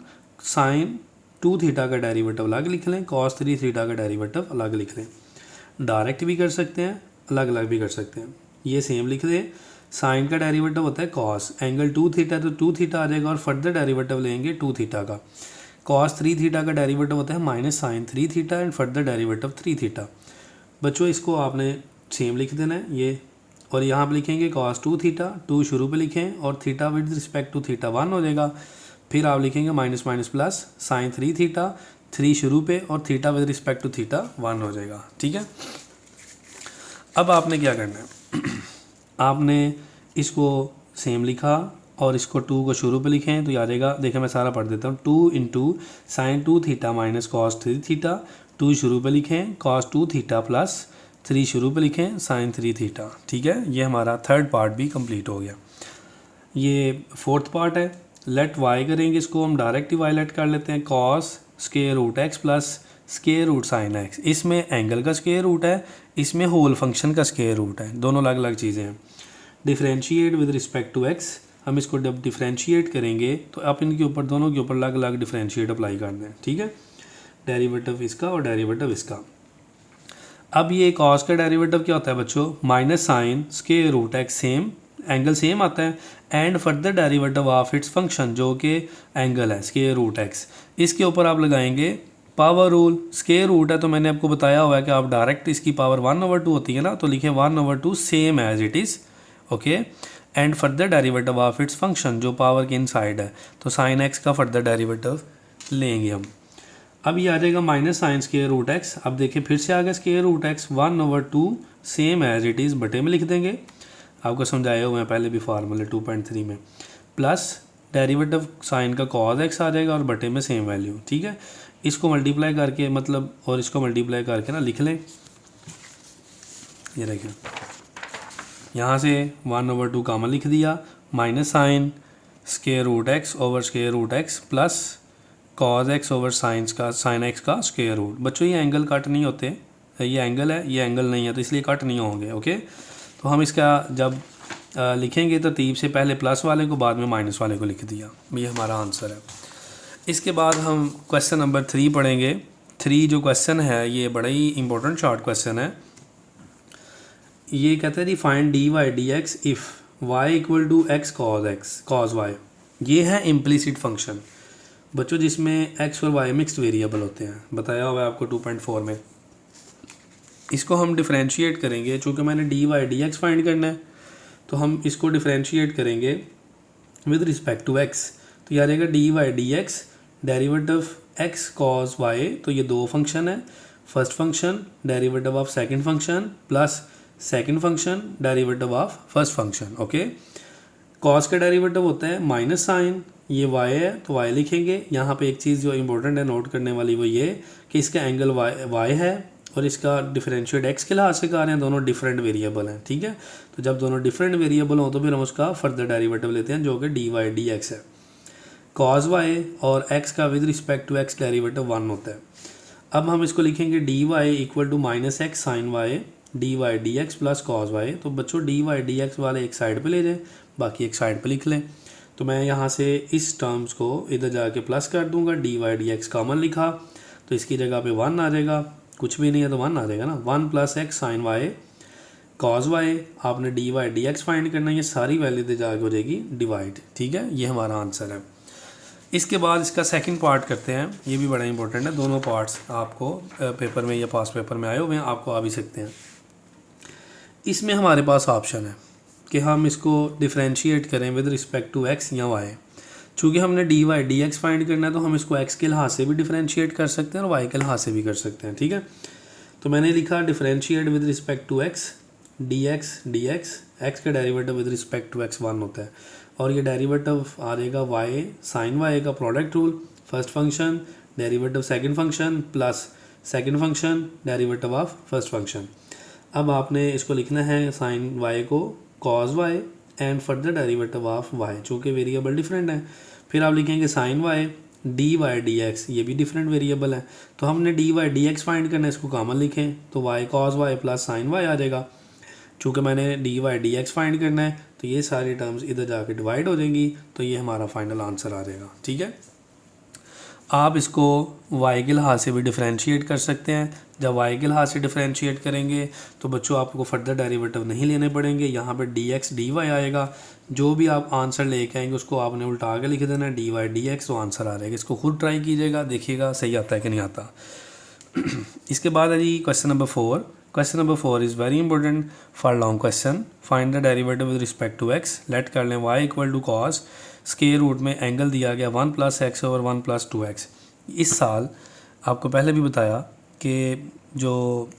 sin 2 theta का डेरिवेटिव अलग लिख लें, cos 3 थीटा का डेरिवेटिव अलग लिख लें। डायरेक्ट भी कर सकते हैं, अलग अलग भी कर सकते हैं। ये सेम लिख दें, साइन का डेरिवेटिव होता है cos, एंगल 2 थीटा तो 2 थीटा आ जाएगा और फर्दर डेरिवेटिव लेंगे 2 थीटा का। cos 3 थीटा का डेरिवेटिव होता है minus sine 3 theta and further derivative 3 theta. बच्चों इसको आपने सेम लिख देना है ये, और यहाँ पे लिखेंगे cos 2 थीटा, 2 शुरू पे लिखें और theta with respect to theta 1 हो जाएगा। फिर आप लिखेंगे minus minus plus sine 3 theta, 3 शुरू पे और theta with respect to theta 1 हो जाएगा। ठीक है, अब आपने क्या करना है आपने इसको सेम लिखा और इसको 2 को शुरू पे लिखें तो याद आएगा। देखिए मैं सारा पढ़ देता हूँ, 2 × sin 2 theta minus cos 3 theta, 2 शुरू पे लिखें cos 2 थीटा प्लस 3 शुरू पे लिखें sin 3 थीटा। ठीक है, ये हमारा थर्ड पार्ट भी कंप्लीट हो गया। ये फोर्थ पार्ट है, लेट y करेंगे इसको हम डायरेक्ट ही वायलेट कर लेते हैं, cos square root x plus square root sine x। इसमें एंगल का स्क्वायर रूट है, इसमें होल फंक्शन का स्क्वायर रूट है, दोनों अलग अलग चीज़ें हैं। Differentiate with respect to x, हम इसको जब डिफरेंशिएट करेंगे तो आप इनके ऊपर दोनों के ऊपर अलग अलग डिफरेंशिएट अप्लाई कर दें। ठीक है, डेरिवेटिव इसका और डेरिवेटिव इसका। अब ये cos का डेरिवेटिव क्या होता है बच्चों, minus sine square root x, same angle same आता है and further derivative of its function जो कि एंगल है स्क्वायर रूट x। इसके ऊपर आप लगाएंगे पावर रूल। स्क्वायर रूट है तो मैंने आपको बताया हुआ है कि आप डायरेक्ट इसकी पावर 1/2 होती है ना, तो लिखें 1/2 same as it is. Okay, and further derivative of its function जो पावर के इनसाइड है, तो साइन x का फर्दर डेरिवेटिव लेंगे हम। अब ये आ जाएगा minus sine square root x। अब देखिए फिर से आ गया square root x, 1/2 same as it is बटे में लिख देंगे, आपको समझाया हुआ है पहले भी फार्मूले 2.3 में, प्लस डेरिवेटिव साइन का cos x आ जाएगा और बटे में सेम वैल्यू। ठीक है, इसको मल्टीप्लाई करके मतलब और इसको मल्टीप्लाई करके ना लिख लें। ये देखिए यहाँ से 1/2 कॉमन लिख दिया, minus sine square root x over square root x plus cos x over sine x का स्क्वायर रूट। बच्चों ये एंगल कट नहीं होते, ये एंगल है ये एंगल नहीं है तो इसलिए कट नहीं होंगे। ओके, तो हम इसका जब लिखेंगे तरतीब से पहले प्लस वाले को बाद में माइनस वाले को लिख दिया, ये हमारा आंसर है। इसके बाद हम क्वेश्चन नंबर 3 पढ़ेंगे। 3 जो क्वेश्चन है ये बड़ा ही इंपॉर्टेंट शॉर्ट क्वेश्चन है। ये कहते हैं find d y d x if y equal to x cos y. ये है इम्प्लिसिट फंक्शन बच्चों, जिसमें एक्स और वाई मिक्स्ड वेरिएबल होते हैं, बताया हुआ है आपको 2.4 में। इसको हम डिफरेंशिएट करेंगे, चूँकि मैंने d y d x find करना है तो हम इसको डिफरेंशिएट करेंगे विद रिस्पेक्ट टू एक्स। तो याद रहेगा d y d x derivative x cos y, तो ये दो फंक्शन है। First function derivative of second function plus second function derivative of first function. Okay, cos का डेरिवेटिव होता है माइनस साइन, ये वाई है तो वाई लिखेंगे। यहाँ पे एक चीज़ जो इंपॉर्टेंट है नोट करने वाली वो ये कि इसका एंगल वाई है और इसका डिफरेंशिएट एक्स के लिहाज से कर रहे हैं, दोनों डिफरेंट वेरिएबल हैं। ठीक है, तो जब दोनों डिफरेंट वेरिएबल हो तो फिर हम उसका फर्दर डेरिवेटिव लेते हैं जो कि डी वाई डी एक्स है। कॉस वाई और एक्स का with respect to x derivative 1 होता है। अब हम इसको लिखेंगे d y equal to minus x sine y d y d x plus cos y. तो बच्चों डी वाई डी एक्स वाले एक साइड पे ले जाए, बाकी एक साइड पे लिख लें। तो मैं यहाँ से इस टर्म्स को इधर जाके प्लस कर दूंगा, d y d x common लिखा तो इसकी जगह पे 1 आ जाएगा, कुछ भी नहीं है तो 1 आ जाएगा ना। 1 plus x sine y cos y, आपने d y d x find करना है, ये सारी वैल्यू इधर जाके हो जाएगी डिवाइड। ठीक है, ये हमारा आंसर है। इसके बाद इसका सेकंड पार्ट करते हैं, ये भी बड़ा इंपॉर्टेंट है। दोनों पार्ट्स आपको पेपर में या पास पेपर में आए हुए हैं, आपको आ भी सकते हैं। इसमें हमारे पास ऑप्शन है कि हम इसको डिफरेंशिएट करें विद रिस्पेक्ट टू एक्स या वाई। चूँकि हमने d y d x find करना है तो हम इसको एक्स के लिहाज से भी डिफरेंशिएट कर सकते हैं और वाई के लिहाज से भी कर सकते हैं। ठीक है, तो मैंने लिखा differentiate with respect to x d x, x का derivative with respect to x 1 होता है और ये डेरिवेटिव आ जाएगा वाई साइन वाई का product rule, first function derivative second function plus second function derivative of first function. अब आपने इसको लिखना है साइन वाई को cos y and further derivative of y, चूँकि वेरिएबल डिफरेंट है। फिर आप लिखेंगे साइन वाई डी एक्स, ये भी डिफरेंट वेरिएबल है तो हमने d y d x find करना है, इसको कॉमन लिखें तो y cos y plus sine y आ जाएगा। चूँकि मैंने d y d x find करना है तो ये सारी टर्म्स इधर जाके डिवाइड हो जाएंगी, तो ये हमारा फाइनल आंसर आ जाएगा। ठीक है, आप इसको y के लिहाज से भी डिफरेंशिएट कर सकते हैं। जब y के लिहाज से डिफरेंशिएट करेंगे तो बच्चों आपको फर्दर डेरिवेटिव नहीं लेने पड़ेंगे, यहाँ पे dx dy आएगा। जो भी आप आंसर लेके आएंगे उसको आपने उल्टा के लिख देना dy dx, तो आंसर आ जाएगा। इसको खुद ट्राई कीजिएगा, देखिएगा सही आता है कि नहीं आता। इसके बाद है जी question number 4। Question number 4 is very important for long question. Find the derivative with respect to x. Let कर लें y equal to cos, square root में एंगल दिया गया 1 plus x over 1 plus 2x। इस साल आपको पहले भी बताया कि जो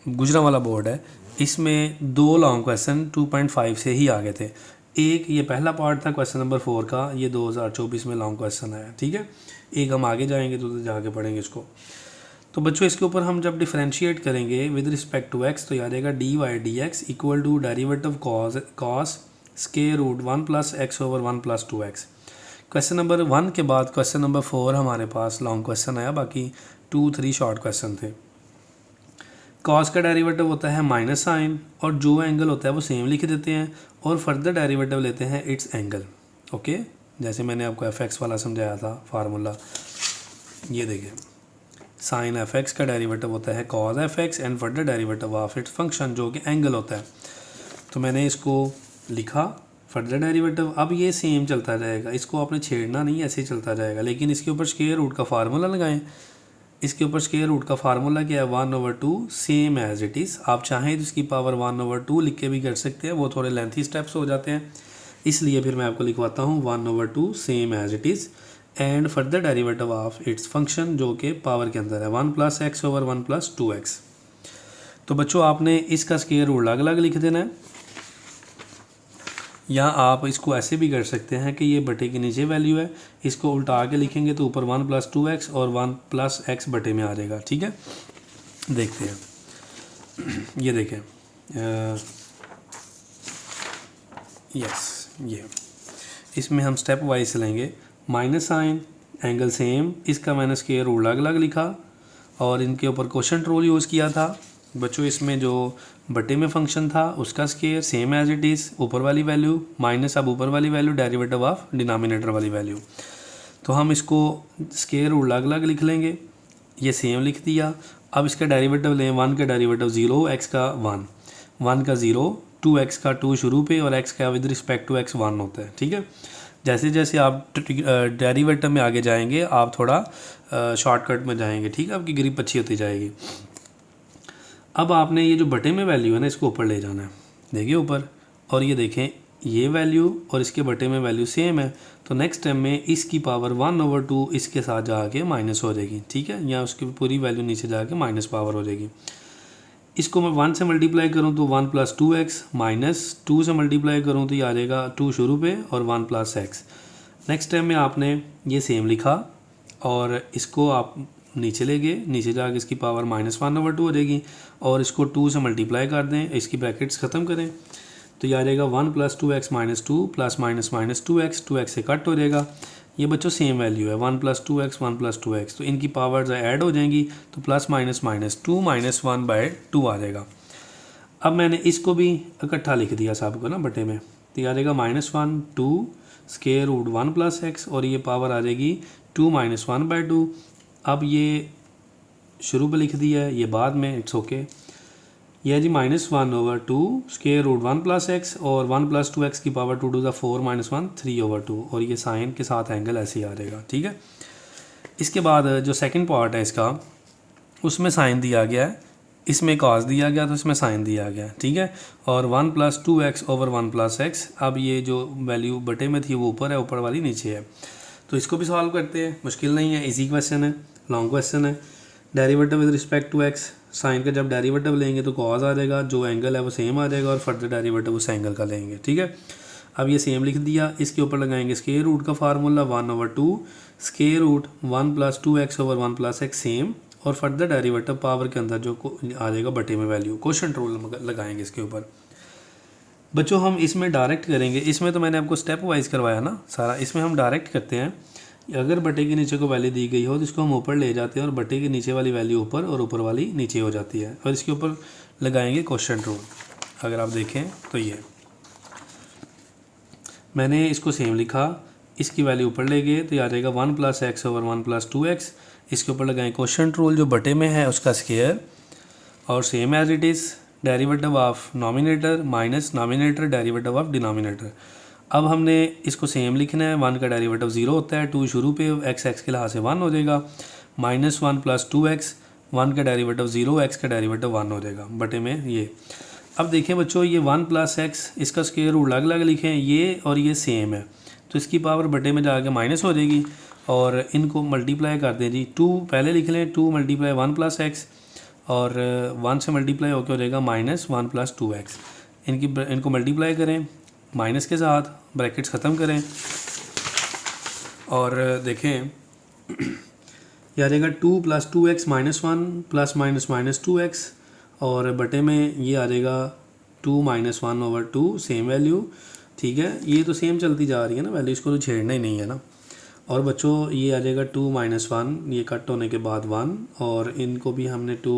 गुजरांवाला बोर्ड है इसमें 2 लॉन्ग क्वेश्चन 2.5 से ही आ गए थे। एक ये पहला पार्ट था क्वेश्चन नंबर 4 का, ये 2024 में लॉन्ग क्वेश्चन आया। ठीक है, एक हम आगे जाएंगे तो जाके पढ़ेंगे इसको। तो बच्चों इसके ऊपर हम जब डिफरेंशिएट करेंगे विद रिस्पेक्ट टू एक्स तो याद आएगा d y d x equal to derivative cos square root 1 plus x over 1 plus 2x। Question number 1 के बाद क्वेश्चन नंबर 4 हमारे पास लॉन्ग क्वेश्चन आया, बाकी 2-3 शॉर्ट क्वेश्चन थे। कॉस का डेरिवेटिव होता है माइनस साइन और जो एंगल होता है वो सेम लिख देते हैं और फर्दर डेरिवेटिव लेते हैं इट्स एंगल। ओके, जैसे मैंने आपको एफ एक्स वाला समझाया था फार्मूला, ये देखें साइन एफ एक्स का डेरिवेटिव होता है cos F x and further derivative of its function जो कि एंगल होता है। तो मैंने इसको लिखा फर्दर डेरिवेटिव। अब ये सेम चलता जाएगा, इसको आपने छेड़ना नहीं, ऐसे ही चलता जाएगा, लेकिन इसके ऊपर स्क्वायर रूट का फार्मूला लगाएं। इसके ऊपर स्क्वायर रूट का फार्मूला क्या है 1/2 सेम एज इट इज़। आप चाहें तो इसकी पावर 1/2 लिख के भी कर सकते हैं, वो थोड़े लेंथी स्टेप्स हो जाते हैं, इसलिए फिर मैं आपको लिखवाता हूँ 1/2 same as it is and further derivative of its function जो कि पावर के अंदर है 1 plus x over 1 plus 2x। तो बच्चों आपने इसका स्क्वायर रूट अलग अलग लिख देना है, या आप इसको ऐसे भी कर सकते हैं कि ये बटे के नीचे वैल्यू है, इसको उल्टा के लिखेंगे तो ऊपर 1 प्लस 2x और 1 प्लस x बटे में आ जाएगा। ठीक है, देखते हैं, ये देखें यस, ये इसमें हम स्टेप वाइज चलेंगे। माइनस साइन एंगल सेम, इसका मैंने स्क्वायर रूट अलग अलग लिखा और इनके ऊपर क्वोशंट रूल यूज़ किया था। बच्चों इसमें जो बटे में फंक्शन था उसका square same as it is, ऊपर वाली वैल्यू माइनस अब ऊपर वाली वैल्यू डेरिवेटिव ऑफ डिनोमिनेटर वाली वैल्यू। तो हम इसको स्क्वायर रूट अलग अलग लिख लेंगे, ये सेम लिख दिया। अब इसका डेरिवेटिव लें, 1 का डेरिवेटिव 0, x का 1 का 0, 2x का 2 शुरू पे और x का विद रिस्पेक्ट टू x 1 होता है। ठीक है, जैसे जैसे आप डेरिवेटिव में आगे जाएंगे आप थोड़ा शॉर्टकट में जाएंगे। ठीक है, आपकी ग्रिप अच्छी होती जाएगी। अब आपने ये जो बटे में वैल्यू है ना, इसको ऊपर ले जाना है। देखिए ऊपर, और ये देखें ये वैल्यू और इसके बटे में वैल्यू सेम है, तो नेक्स्ट टाइम में इसकी पावर 1/2 इसके साथ जाके माइनस हो जाएगी। ठीक है, या उसकी पूरी वैल्यू नीचे जाके माइनस पावर हो जाएगी। इसको मैं 1 से मल्टीप्लाई करूँ तो 1 + 2x, माइनस 2 से मल्टीप्लाई करूँ तो ये आ जाएगा 2 शुरू पे और 1 + x। नेक्स्ट टाइम में आपने ये सेम लिखा और इसको आप नीचे ले गए, नीचे जाके इसकी पावर -1/2 हो जाएगी और इसको 2 से मल्टीप्लाई कर दें, इसकी ब्रैकेट्स ख़त्म करें तो ये आ जाएगा 1 + 2x - 2 plus minus minus 2x से कट हो जाएगा। ये बच्चों सेम वैल्यू है 1 + 2x 1 + 2x, तो इनकी पावर्स ऐड हो जाएंगी तो प्लस माइनस माइनस 2 -1/2 आ जाएगा। अब मैंने इसको भी इकट्ठा लिख दिया सबको ना बटे में, तो ये आ जाएगा -1 2 स्क्वायर रूट 1 + x और ये पावर आ जाएगी 2 -1/2। अब ये शुरू पे लिख दिया है, ये बाद में, इट्स ओके। ये है जी -1/2 स्क्वायर रूट 1 + x और 1 + 2x की पावर 2 × 4 - 1 3/2 और ये साइन के साथ एंगल ऐसे ही आ जाएगा। ठीक है, इसके बाद जो सेकंड पार्ट है इसका, उसमें साइन दिया गया है, इसमें कॉस दिया गया तो इसमें साइन दिया गया। ठीक है, और 1 + 2x ओवर 1 + x, अब ये जो वैल्यू बटे में थी वो ऊपर है, ऊपर वाली नीचे है। तो इसको भी सॉल्व करते हैं, मुश्किल नहीं है, इजी क्वेश्चन है, लॉन्ग क्वेश्चन है। Derivative with respect to x, sine का जब डेरिवेटिव लेंगे तो कॉस आ जाएगा, जो एंगल है वो सेम आ जाएगा और फर्दर डेरिवेटिव उस एंगल का लेंगे। ठीक है, अब ये सेम लिख दिया, इसके ऊपर लगाएंगे स्क्वायर रूट का formula 1/2 square root 1 + 2x over 1 + x same, और फर्दर डेरिवेटिव पावर के अंदर जो आ जाएगा बटे में वैल्यू, क्वोशिएंट रूल लगाएंगे इसके ऊपर। बच्चों हम इसमें डायरेक्ट करेंगे, इसमें तो मैंने आपको स्टेप वाइज करवाया ना सारा, इसमें हम डायरेक्ट करते हैं। अगर बटे के नीचे को वैल्यू दी गई हो तो इसको हम ऊपर ले जाते हैं और बटे के नीचे वाली वैल्यू ऊपर और ऊपर वाली नीचे हो जाती है, और इसके ऊपर लगाएंगे क्वोशिएंट रूल। अगर आप देखें तो ये मैंने इसको सेम लिखा, इसकी वैल्यू ऊपर ले गए तो ये आ जाएगा 1 + x ओवर 1 + 2x, इसके ऊपर लगाएं क्वोशिएंट रूल जो बटे में है उसका स्क्वायर, और same as it is derivative of nominator minus nominator derivative of denominator. अब हमने इसको सेम लिखना है, 1 का डेरिवेटिव 0 होता है, 2 शुरू पे x के लिहाज से 1 हो जाएगा, -1 + 2x, 1 का डेरिवेटिव 0, x का डेरिवेटिव 1 हो जाएगा बटे में ये। अब देखें बच्चों, ये 1 + x, इसका स्क्वायर रूट अलग अलग लिखें, ये और ये सेम है तो इसकी पावर बटे में जाके माइनस हो जाएगी और इनको मल्टीप्लाई कर दें जी, 2 पहले लिख लें, 2 × 1 + x और 1 से मल्टीप्लाई होकर हो जाएगा -1 + 2x। इनको मल्टीप्लाई करें माइनस के साथ, ब्रैकेट्स ख़त्म करें और देखें ये आ जाएगा 2 + 2x -1 plus minus minus 2x और बटे में ये आ जाएगा 2 - 1/2 सेम वैल्यू। ठीक है, ये तो सेम चलती जा रही है ना वैल्यू, इसको तो छेड़ना ही नहीं है ना। और बच्चों ये आ जाएगा 2 - 1, ये कट होने के बाद 1, और इनको भी हमने 2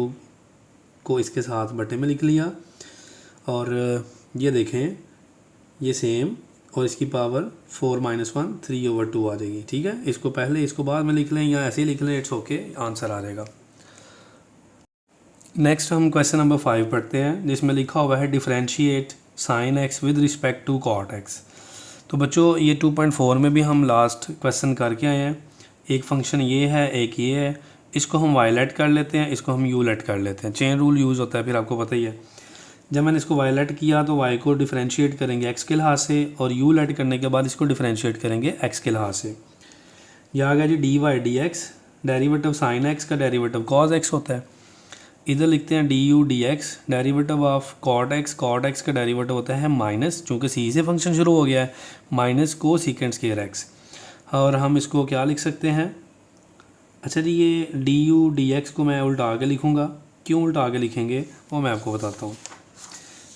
को इसके साथ बटे में लिख लिया और ये देखें ये सेम, और इसकी पावर 4 - 1 3/2 आ जाएगी। ठीक है, इसको पहले इसको बाद में लिख लें या ऐसे ही लिख लें, इट्स ओके, आंसर आ जाएगा। नेक्स्ट हम क्वेश्चन नंबर 5 पढ़ते हैं, जिसमें लिखा हुआ है differentiate sin x with respect to cot x। तो बच्चों ये 2.4 में भी हम लास्ट क्वेश्चन करके आए हैं। एक फंक्शन ये है, एक ये है, इसको हम y लेट कर लेते हैं, इसको हम u लेट कर लेते हैं। चेन रूल यूज़ होता है, फिर आपको पता ही है। जब मैंने इसको y लेट किया तो y को डिफरेंशिएट करेंगे x के लिहाज से, और u लेट करने के बाद इसको डिफरेंशिएट करेंगे x के लिहाज से। यह आ गया जी dy/dx, डेरिवेटिव sin x का डेरिवेटिव cos x होता है। इधर लिखते हैं du/dx, derivative of cot x का डेरिवेटिव होता है माइनस, चूँकि c से फंक्शन शुरू हो गया है, माइनस कोसेकेंट स्क्वायर x। और हम इसको क्या लिख सकते हैं, अच्छा जी ये du/dx को मैं उल्टा के लिखूँगा। क्यों उल्टा के लिखेंगे वो मैं आपको बताता हूँ।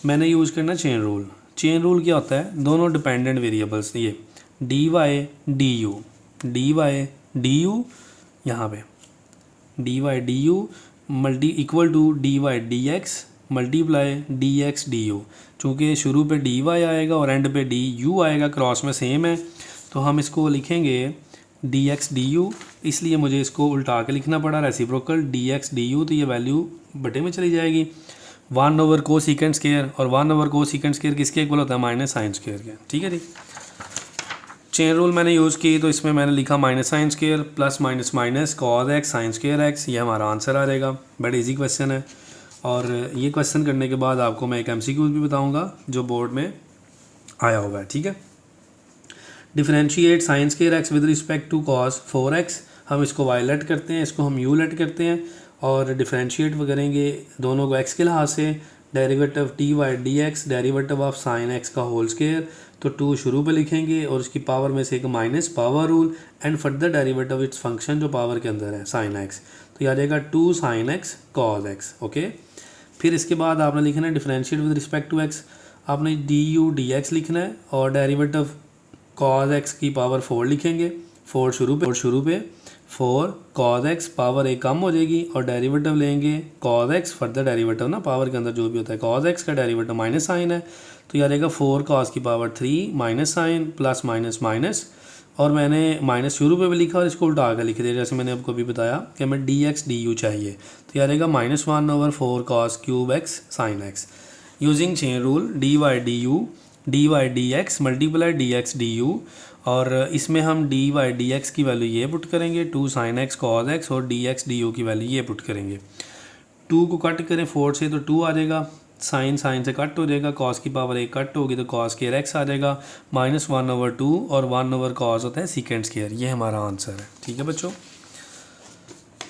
मैंने यूज़ करना चेन रूल। चेन रूल क्या होता है, दोनों डिपेंडेंट वेरिएबल्स, ये dy/du यहाँ पे dy/du equal to dy/dx multiply dx/du। चूँकि शुरू पे dy आएगा और एंड पे du आएगा, क्रॉस में सेम है, तो हम इसको लिखेंगे dx du, इसलिए मुझे इसको उल्टा के लिखना पड़ा, रेसिप्रोकल dx du, तो ये वैल्यू बटे में चली जाएगी 1 ओवर को सीकेंड स्केयर, और 1 ओवर को सीकेंड स्केयर किसके इक्वल होता है, माइनस साइन स्केयर के। ठीक है जी। चेन रूल मैंने यूज़ की, तो इसमें मैंने लिखा minus sine square plus minus minus cos x sign square x, ये हमारा आंसर आ जाएगा। बड़ा इजी क्वेश्चन है, और ये क्वेश्चन करने के बाद आपको मैं एक MCQ भी बताऊंगा जो बोर्ड में आया हुआ है। ठीक है। Differentiate sine square x with respect to cos 4x, हम इसको y लेट करते हैं, इसको हम u लेट करते हैं, और डिफरेंशिएट करेंगे दोनों को x के लिहाज से। Derivative d y d x, derivative of sine x का होल स्केयर, तो 2 शुरू पे लिखेंगे और उसकी पावर में से एक minus power rule, and further derivative it's function जो पावर के अंदर है साइन एक्स, तो याद आएगा 2 sine x cos x. Okay. फिर इसके बाद आपने लिखना है differentiate with respect to x, आपने डी यू डी एक्स लिखना है, और डेरिवेटिव कॉस एक्स की पावर 4 लिखेंगे, 4 शुरू पे 4 कॉस एक्स, पावर एक कम हो जाएगी, और डेरिवेटिव लेंगे कॉस एक्स, फर्दर डेरिवेटिव ना पावर के अंदर जो भी होता है, कॉस एक्स का डेरिवेटिव माइनस साइन है, तो याद रहेगा 4 कॉस की power 3 minus sine plus minus minus, और मैंने माइनस शुरू पे भी लिखा और इसको उल्टा के लिख दिया, जैसे मैंने आपको अभी बताया कि हमें डी एक्स डी यू चाहिए, तो याद रहेगा -1 over 4 cos cube x sine x. Using chain rule d y d x multiply d x d u, और इसमें हम डी वाई डी एक्स की वैल्यू ये पुट करेंगे 2 साइन एक्स कॉस एक्स, और डी एक्स डी यू की value ये put करेंगे। 2 को कट करें 4 से तो 2 आ जाएगा, साइन से कट हो जाएगा, कॉस की पावर 1 कट होगी तो कॉस स्केयर एक्स आ जाएगा, -1 ओवर 2, और 1 ओवर कॉस होता है सीकेंड स्केयर। ये हमारा आंसर है। ठीक है बच्चों।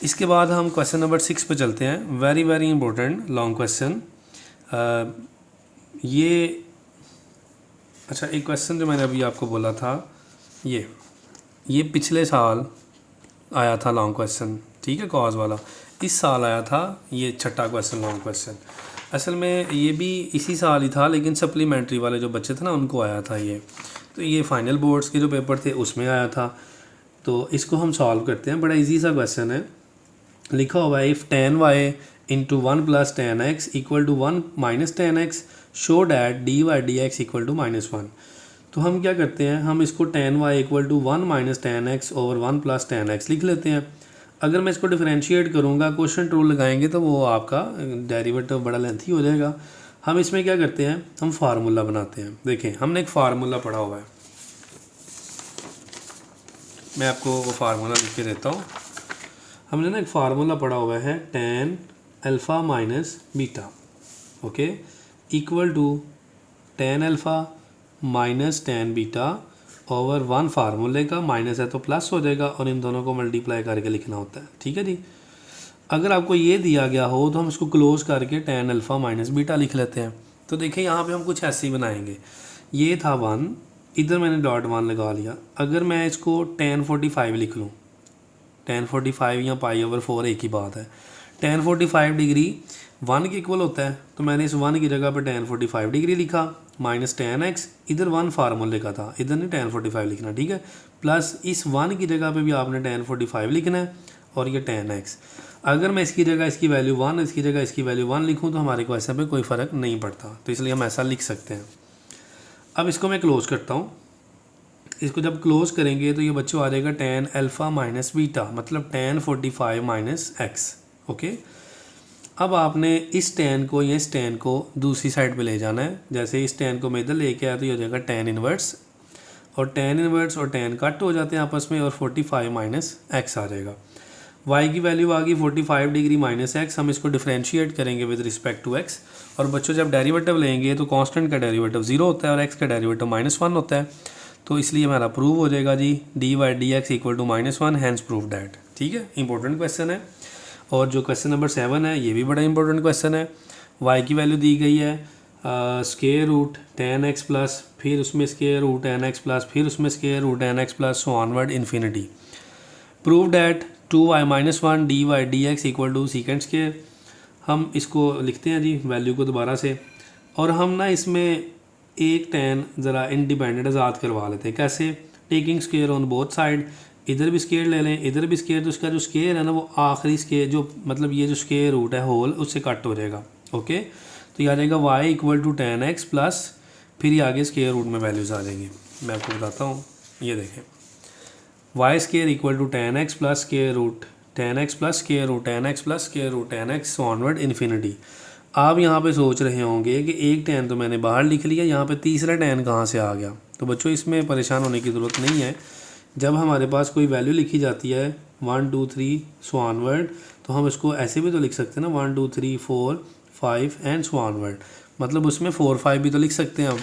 इसके बाद हम क्वेश्चन नंबर 6 पे चलते हैं। Very very important long question. ये अच्छा, एक क्वेश्चन जो मैंने अभी आपको बोला था, ये पिछले साल आया था लॉन्ग क्वेश्चन। ठीक है, कॉज वाला इस साल आया था, ये छठा क्वेश्चन लॉन्ग क्वेश्चन। असल में ये भी इसी साल ही था, लेकिन सप्लीमेंट्री वाले जो बच्चे थे ना उनको आया था ये, तो ये फाइनल बोर्ड्स के जो पेपर थे उसमें आया था। तो इसको हम सॉल्व करते हैं, बड़ा इजी सा क्वेश्चन है। लिखा हुआ है if tan y into 1 plus tan x equal to 1 minus tan x show that d y d x equal to -1। तो हम क्या करते हैं, हम इसको tan y equal to 1 minus tan x over 1 plus tan x लिख लेते हैं। अगर मैं इसको डिफरेंशिएट करूँगा, क्वेश्चन रूल लगाएंगे, तो वो आपका डेरिवेटिव बड़ा लेंथी हो जाएगा। हम इसमें क्या करते हैं, हम फार्मूला बनाते हैं। देखें, हमने एक फार्मूला पढ़ा हुआ है, मैं आपको वो फार्मूला लिख के देता हूँ। हमने ना एक फार्मूला पढ़ा हुआ है tan alpha minus beta, okay, equal to tan alpha minus tan beta over 1 फार्मूले का, माइनस है तो प्लस हो जाएगा, और इन दोनों को मल्टीप्लाई करके लिखना होता है। ठीक है जी। अगर आपको ये दिया गया हो तो हम इसको क्लोज करके tan अल्फ़ा माइनस बीटा लिख लेते हैं। तो देखिए यहाँ पे हम कुछ ऐसे ही बनाएंगे। ये था 1, इधर मैंने डॉट 1 लगा लिया। अगर मैं इसको tan 45 लिख लूँ, tan 45 या पाई ओवर 4 एक ही बात है। tan 45 डिग्री 1 के इक्वल होता है, तो मैंने इस 1 की जगह पर tan 45 डिग्री लिखा, माइनस tan x, इधर 1 फार्मूले का था, इधर नहीं tan 45 लिखना। ठीक है, प्लस इस 1 की जगह पे भी आपने tan 45 लिखना है, और ये tan x। अगर मैं इसकी जगह इसकी वैल्यू 1, इसकी जगह इसकी वैल्यू 1 लिखूँ तो हमारे को ऐसे पे कोई फ़र्क नहीं पड़ता, तो इसलिए हम ऐसा लिख सकते हैं। अब इसको मैं क्लोज़ करता हूँ। इसको जब क्लोज़ करेंगे तो ये बच्चों आ जाएगा tan अल्फ़ा माइनस बीटा, मतलब tan 45 माइनस एक्स। ओके, अब आपने इस tan को या इस tan को दूसरी साइड पे ले जाना है। जैसे इस tan को मैं इधर लेके आया तो ये हो जाएगा tan इनवर्स, और tan इनवर्स और tan कट हो जाते हैं आपस में, और 45 माइनस एक्स आ जाएगा। y की वैल्यू आ गई 45 डिग्री माइनस एक्स। हम इसको डिफरेंशिएट करेंगे विद रिस्पेक्ट टू x, और बच्चों जब डेरिवेटिव लेंगे तो कांस्टेंट का डेरिवेटिव 0 होता है और x का डेरिवेटिव -1 होता है, तो इसलिए हमारा प्रूव हो जाएगा जी d y d x equal to -1, hence prove that. ठीक है, इंपॉर्टेंट क्वेश्चन है। और जो क्वेश्चन नंबर 7 है, ये भी बड़ा इंपॉर्टेंट क्वेश्चन है। y की वैल्यू दी गई है square root tan x plus, फिर उसमें square root tan x plus, फिर उसमें square root tan x plus, so onward infinity. Prove that 2y minus 1 d y d x equal to second square. हम इसको लिखते हैं जी वैल्यू को दोबारा से, और हम ना इसमें एक tan ज़रा इंडिपेंडेंट आज़ाद करवा लेते हैं। कैसे? Taking square on both side, इधर भी स्केयर ले लें, इधर भी स्केयर, तो उसका जो स्केयर है ना वो आखिरी स्केयर, जो मतलब ये जो स्केयर रूट है होल, उससे कट हो जाएगा। ओके, तो ये आ जाएगा y equal to tan x plus, फिर ये आगे स्केयर रूट में वैल्यूज़ आ जाएंगी। मैं आपको बताता हूँ, ये देखें y square equal to tan x plus square root tan x plus square root tan x plus square root tan x onward infinity. आप यहाँ पे सोच रहे होंगे कि एक टेन तो मैंने बाहर लिख लिया, यहाँ पे तीसरा टेन कहाँ से आ गया। तो बच्चों इसमें परेशान होने की ज़रूरत नहीं है। जब हमारे पास कोई वैल्यू लिखी जाती है 1 2 3 सो ऑनवर्ड, तो हम इसको ऐसे भी तो लिख सकते हैं ना 1 2 3 4 5 एंड सो ऑनवर्ड, मतलब उसमें 4 5 भी तो लिख सकते हैं हम।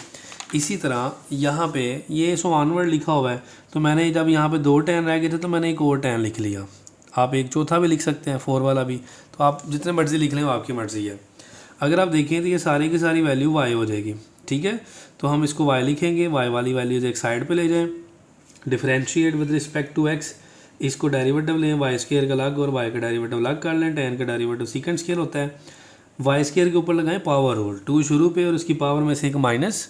इसी तरह यहाँ पे ये सो ऑनवर्ड लिखा हुआ है, तो मैंने जब यहाँ पे 2 10 रह गए थे तो मैंने एक और 10 लिख लिया। आप एक चौथा भी लिख सकते हैं 4 वाला भी, तो आप जितने मर्ज़ी लिख लें वो आपकी मर्ज़ी है। अगर आप देखें तो ये सारी की सारी वैल्यू वाई हो जाएगी, ठीक है। तो हम इसको वाई लिखेंगे, वाई वाली वैल्यूज़ एक साइड पे ले जाएं, differentiate with respect to x, इसको डेरिवेटिव लें, वाई स्केयर का अलग और वाई का डेरिवेटिव अलग कर लें। टेन का डेरिवेटिव सेकंड स्केयर होता है, वाई स्केयर के ऊपर लगाएं पावर रूल 2 शुरू पे और उसकी पावर में से एक माइनस,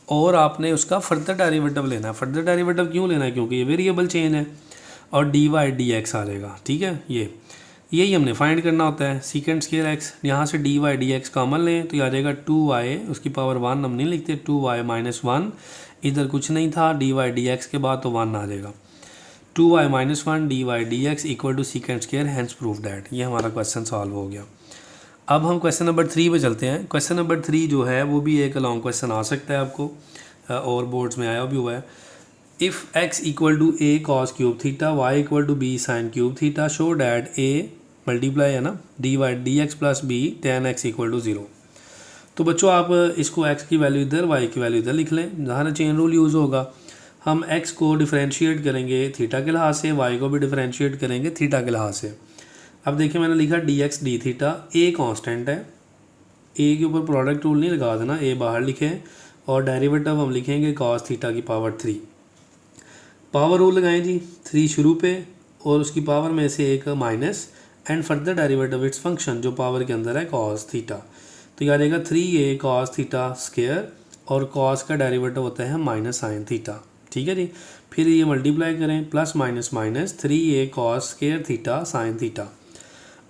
और आपने उसका फर्दर डेरिवेटिव लेना है। फर्दर डेरिवेटिव क्यों लेना है, क्योंकि ये वेरिएबल चेन है, और डी वाई डी एक्स आ जाएगा, ठीक है। यही हमने फाइंड करना होता है, सीकेंड स्केयर एक्स। यहाँ से d y d x common लें तो ये आ जाएगा 2y, उसकी पावर 1 हम नहीं लिखते, 2y माइनस 1, इधर कुछ नहीं था, डी वाई डी एक्स के बाद तो 1 आ जाएगा। 2y minus 1 d y d x equal to second square, hence prove that. ये हमारा क्वेश्चन सॉल्व हो गया। अब हम क्वेश्चन नंबर 3 पे चलते हैं। क्वेश्चन नंबर 3 जो है वो भी एक लॉन्ग क्वेश्चन आ सकता है आपको, और बोर्ड्स में आया भी हुआ है। If x equal to a cos cube theta, y equal to b sin cube theta, show that a multiply है ना d y d x plus b tan x equal to 0। तो बच्चों आप इसको x की वैल्यू इधर, y की value इधर लिख लें, जहाँ चेन रूल यूज़ होगा। हम x को डिफरेंशिएट करेंगे थीटा के लिहाज से, y को भी डिफरेंशिएट करेंगे थीटा के लिहाज से। अब देखिए मैंने लिखा D x d theta, a constant है, a के ऊपर प्रोडक्ट रूल नहीं लगा देना, a बाहर लिखें, और डेरिवेटिव हम लिखेंगे cos थीटा की पावर 3। पावर रूल लगाएं जी, 3 शुरू पे और उसकी पावर में से एक minus, and further derivative it's function जो पावर के अंदर है cos थीटा। तो याद आएगा 3a cos थीटा स्क्वायर, और cos का डेरिवेटिव होता है माइनस साइन थीटा, ठीक है जी। फिर ये मल्टीप्लाई करें, plus minus minus 3a cos square theta sine theta.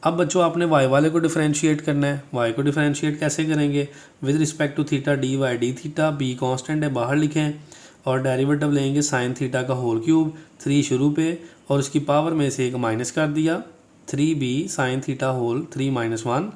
अब बच्चों आपने y वाले को डिफरेंशिएट करना है। y को डिफरेंशिएट कैसे करेंगे, with respect to theta d y d theta, b constant है बाहर लिखें, और डेरिवेटिव लेंगे साइन थीटा का होल क्यूब, 3 शुरू पे और उसकी पावर में से एक माइनस कर दिया, 3b sine theta whole 3 minus 1,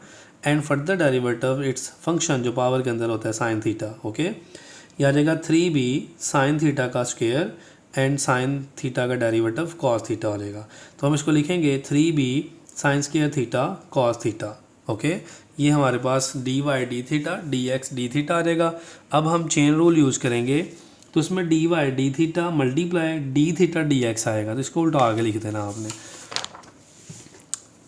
and further derivative it's function जो पावर के अंदर होता है साइन थीटा, ओके। यह आ जाएगा 3b साइन थीटा का स्क्वायर, एंड साइन थीटा का डेरिवेटिव cos थीटा हो जाएगा। तो हम इसको लिखेंगे 3b sine square theta cos theta, okay. ये हमारे पास d y d theta d x d theta आ जाएगा। अब हम चेन रूल यूज़ करेंगे, तो उसमें d y d theta multiply d theta d x आएगा, तो इसको उल्टा आगे लिख देना आपने।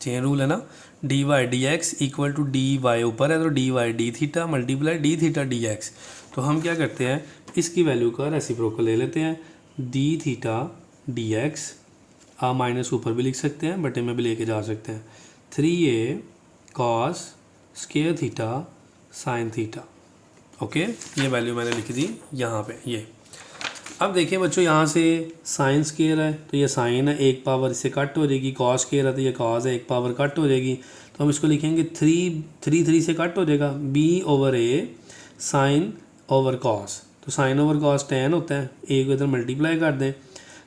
चेन रूल है ना, d y d x equal to d y ऊपर है तो d y d theta multiply d theta d x. तो हम क्या करते हैं, इसकी वैल्यू का रेसिप्रोकल ले लेते हैं, डी थीटा डी एक्स, आप माइनस ऊपर भी लिख सकते हैं, बटे में भी लेके जा सकते हैं, 3a cos square theta sine theta, okay. ये वैल्यू मैंने लिख दी यहाँ पे। ये अब देखिए बच्चों, यहाँ से साइन स्क्वायर है तो ये साइन है, एक पावर इससे कट हो जाएगी, कॉस स्क्वायर है तो ये कॉस है, एक पावर कट हो जाएगी। तो हम इसको लिखेंगे 3 से कट हो जाएगा, b/a साइन ओवर कॉस, तो साइन ओवर कॉस tan होता है, एक इधर मल्टीप्लाई कर दें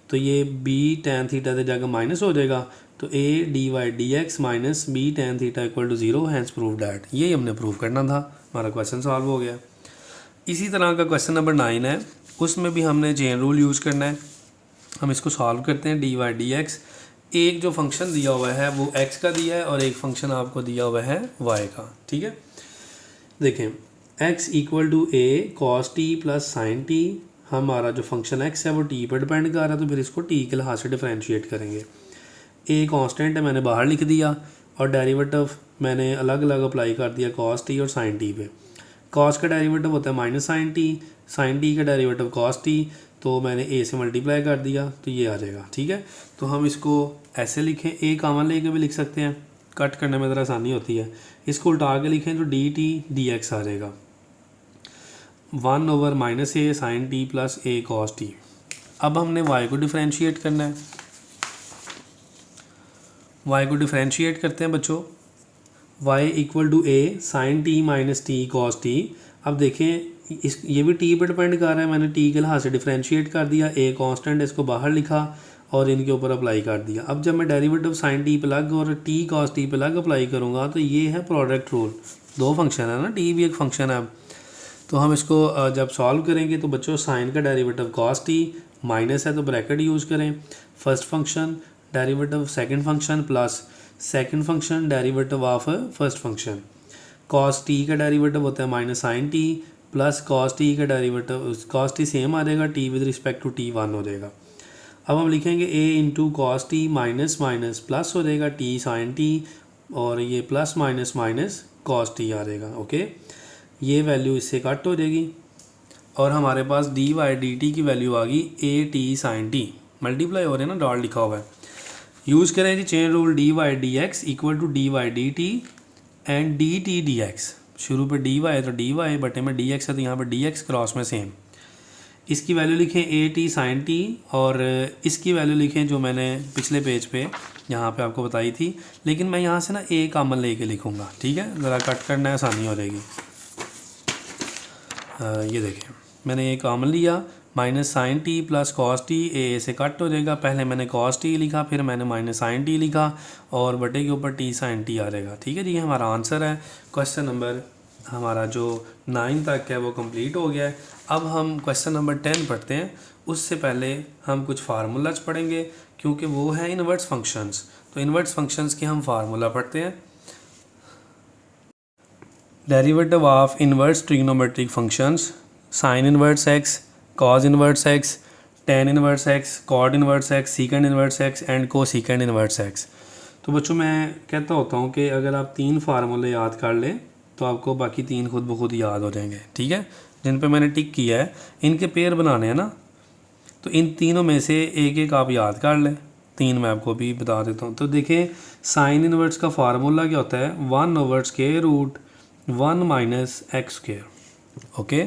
तो ये b tan थीटा से जाकर माइनस हो जाएगा, तो a d y d x minus b tan theta equal to 0, hence prove that. यही हमने प्रूव करना था, हमारा क्वेश्चन सॉल्व हो गया। इसी तरह का क्वेश्चन नंबर 9 है, उसमें भी हमने चेन रूल यूज़ करना है। हम इसको सॉल्व करते हैं, डी वाई डी एक्स, एक जो फंक्शन दिया हुआ है वो x का दिया है और एक फंक्शन आपको दिया हुआ है y का, ठीक है। देखें x equal to a cos t plus sine t, हमारा जो फंक्शन x है वो t पर डिपेंड कर रहा है, तो फिर इसको t के लिहाज से डिफरेंशिएट करेंगे। a कांस्टेंट है मैंने बाहर लिख दिया, और डेरिवेटिव मैंने अलग अलग अप्लाई कर दिया cos t और साइन t पे। cos का डेरिवेटिव होता है माइनस साइन टी का डेरिवेटिव cos t, तो मैंने a से मल्टीप्लाई कर दिया तो ये आ जाएगा, ठीक है। तो हम इसको ऐसे लिखें, a कॉमन लेके भी लिख सकते हैं, कट करने में ज़रा आसानी होती है। इसको उल्टा के लिखें तो डी टी डी एक्स आ जाएगा, 1/-a sine t plus a cos t। अब हमने y को डिफरेंशिएट करना है, y को डिफरेंशिएट करते हैं बच्चों, y equal to a sine t minus t cos t। अब देखें ये भी t पर डिपेंड कर रहा है, मैंने t के लिहाज से डिफरेंशिएट कर दिया, a कांस्टेंट इसको बाहर लिखा और इनके ऊपर अप्लाई कर दिया। अब जब मैं डेरिवेटिव साइन टी प्लग और T cos T plug apply करूँगा तो ये है प्रोडक्ट रूल। दो फंक्शन है ना, टी भी एक फंक्शन है। तो हम इसको जब सॉल्व करेंगे तो बच्चों साइन का डेरिवेटिव कॉस टी माइनस है तो ब्रैकेट यूज़ करें, first function derivative second function plus second function derivative of first function. Cos t का डेरिवेटिव होता है minus sine t plus cos t का डेरिवेटिव, कॉस टी सेम आ जाएगा, t with respect to t 1 हो जाएगा। अब हम लिखेंगे a into cos t minus minus plus हो जाएगा टी साइन टी और ये plus minus minus cos t आ जाएगा। ओके, ये वैल्यू इससे कट हो जाएगी और हमारे पास डी वाई डी टी की वैल्यू आ गई a t sine t, multiply हो रहे हैं ना, डॉट लिखा हुआ है। यूज़ करें जी chain rule d y d x equal to d y d t and d t d x. शुरू पे डी वाई है तो डी वाई, बटे में डी एक्स है तो यहाँ पर डी एक्स क्रॉस में सेम। इसकी वैल्यू लिखें ए टी साइन टी और इसकी वैल्यू लिखें जो मैंने पिछले पेज पे यहाँ पे आपको बताई थी, लेकिन मैं यहाँ से ना ए कॉमन लेके लिखूँगा, ठीक है, ज़रा कट करना आसानी हो जाएगी। ये देखें मैंने ए कॉमन लिया, minus sine t plus cos t, a से कट हो जाएगा। पहले मैंने कॉस टी लिखा, फिर मैंने माइनस साइन टी लिखा और बटे के ऊपर टी साइन टी आ जाएगा। ठीक है जी, हमारा आंसर है। क्वेश्चन नंबर हमारा जो 9 तक है वो कंप्लीट हो गया है। अब हम क्वेश्चन नंबर 10 पढ़ते हैं। उससे पहले हम कुछ फार्मूलाज पढ़ेंगे क्योंकि वो है इन्वर्स फंक्शंस। तो इन्वर्स फंक्शंस के हम फार्मूला पढ़ते हैं। Derivative of inverse trigonometric functions, sine inverse x, cos inverse x, tan inverse x, cot inverse x, second inverse x and co second inverse x. तो बच्चों मैं कहता होता हूँ कि अगर आप 3 फार्मूले याद कर लें तो आपको बाकी 3 खुद ब खुद याद हो जाएंगे। ठीक है, जिन पे मैंने टिक किया है इनके पेयर बनाने हैं ना, तो इन तीनों में से एक एक आप याद कर लें। 3 मैं आपको भी बता देता हूँ। तो देखें, साइन इन्वर्स का फार्मूला क्या होता है, 1/√1 माइनस एक्स स्क्वायर। ओके,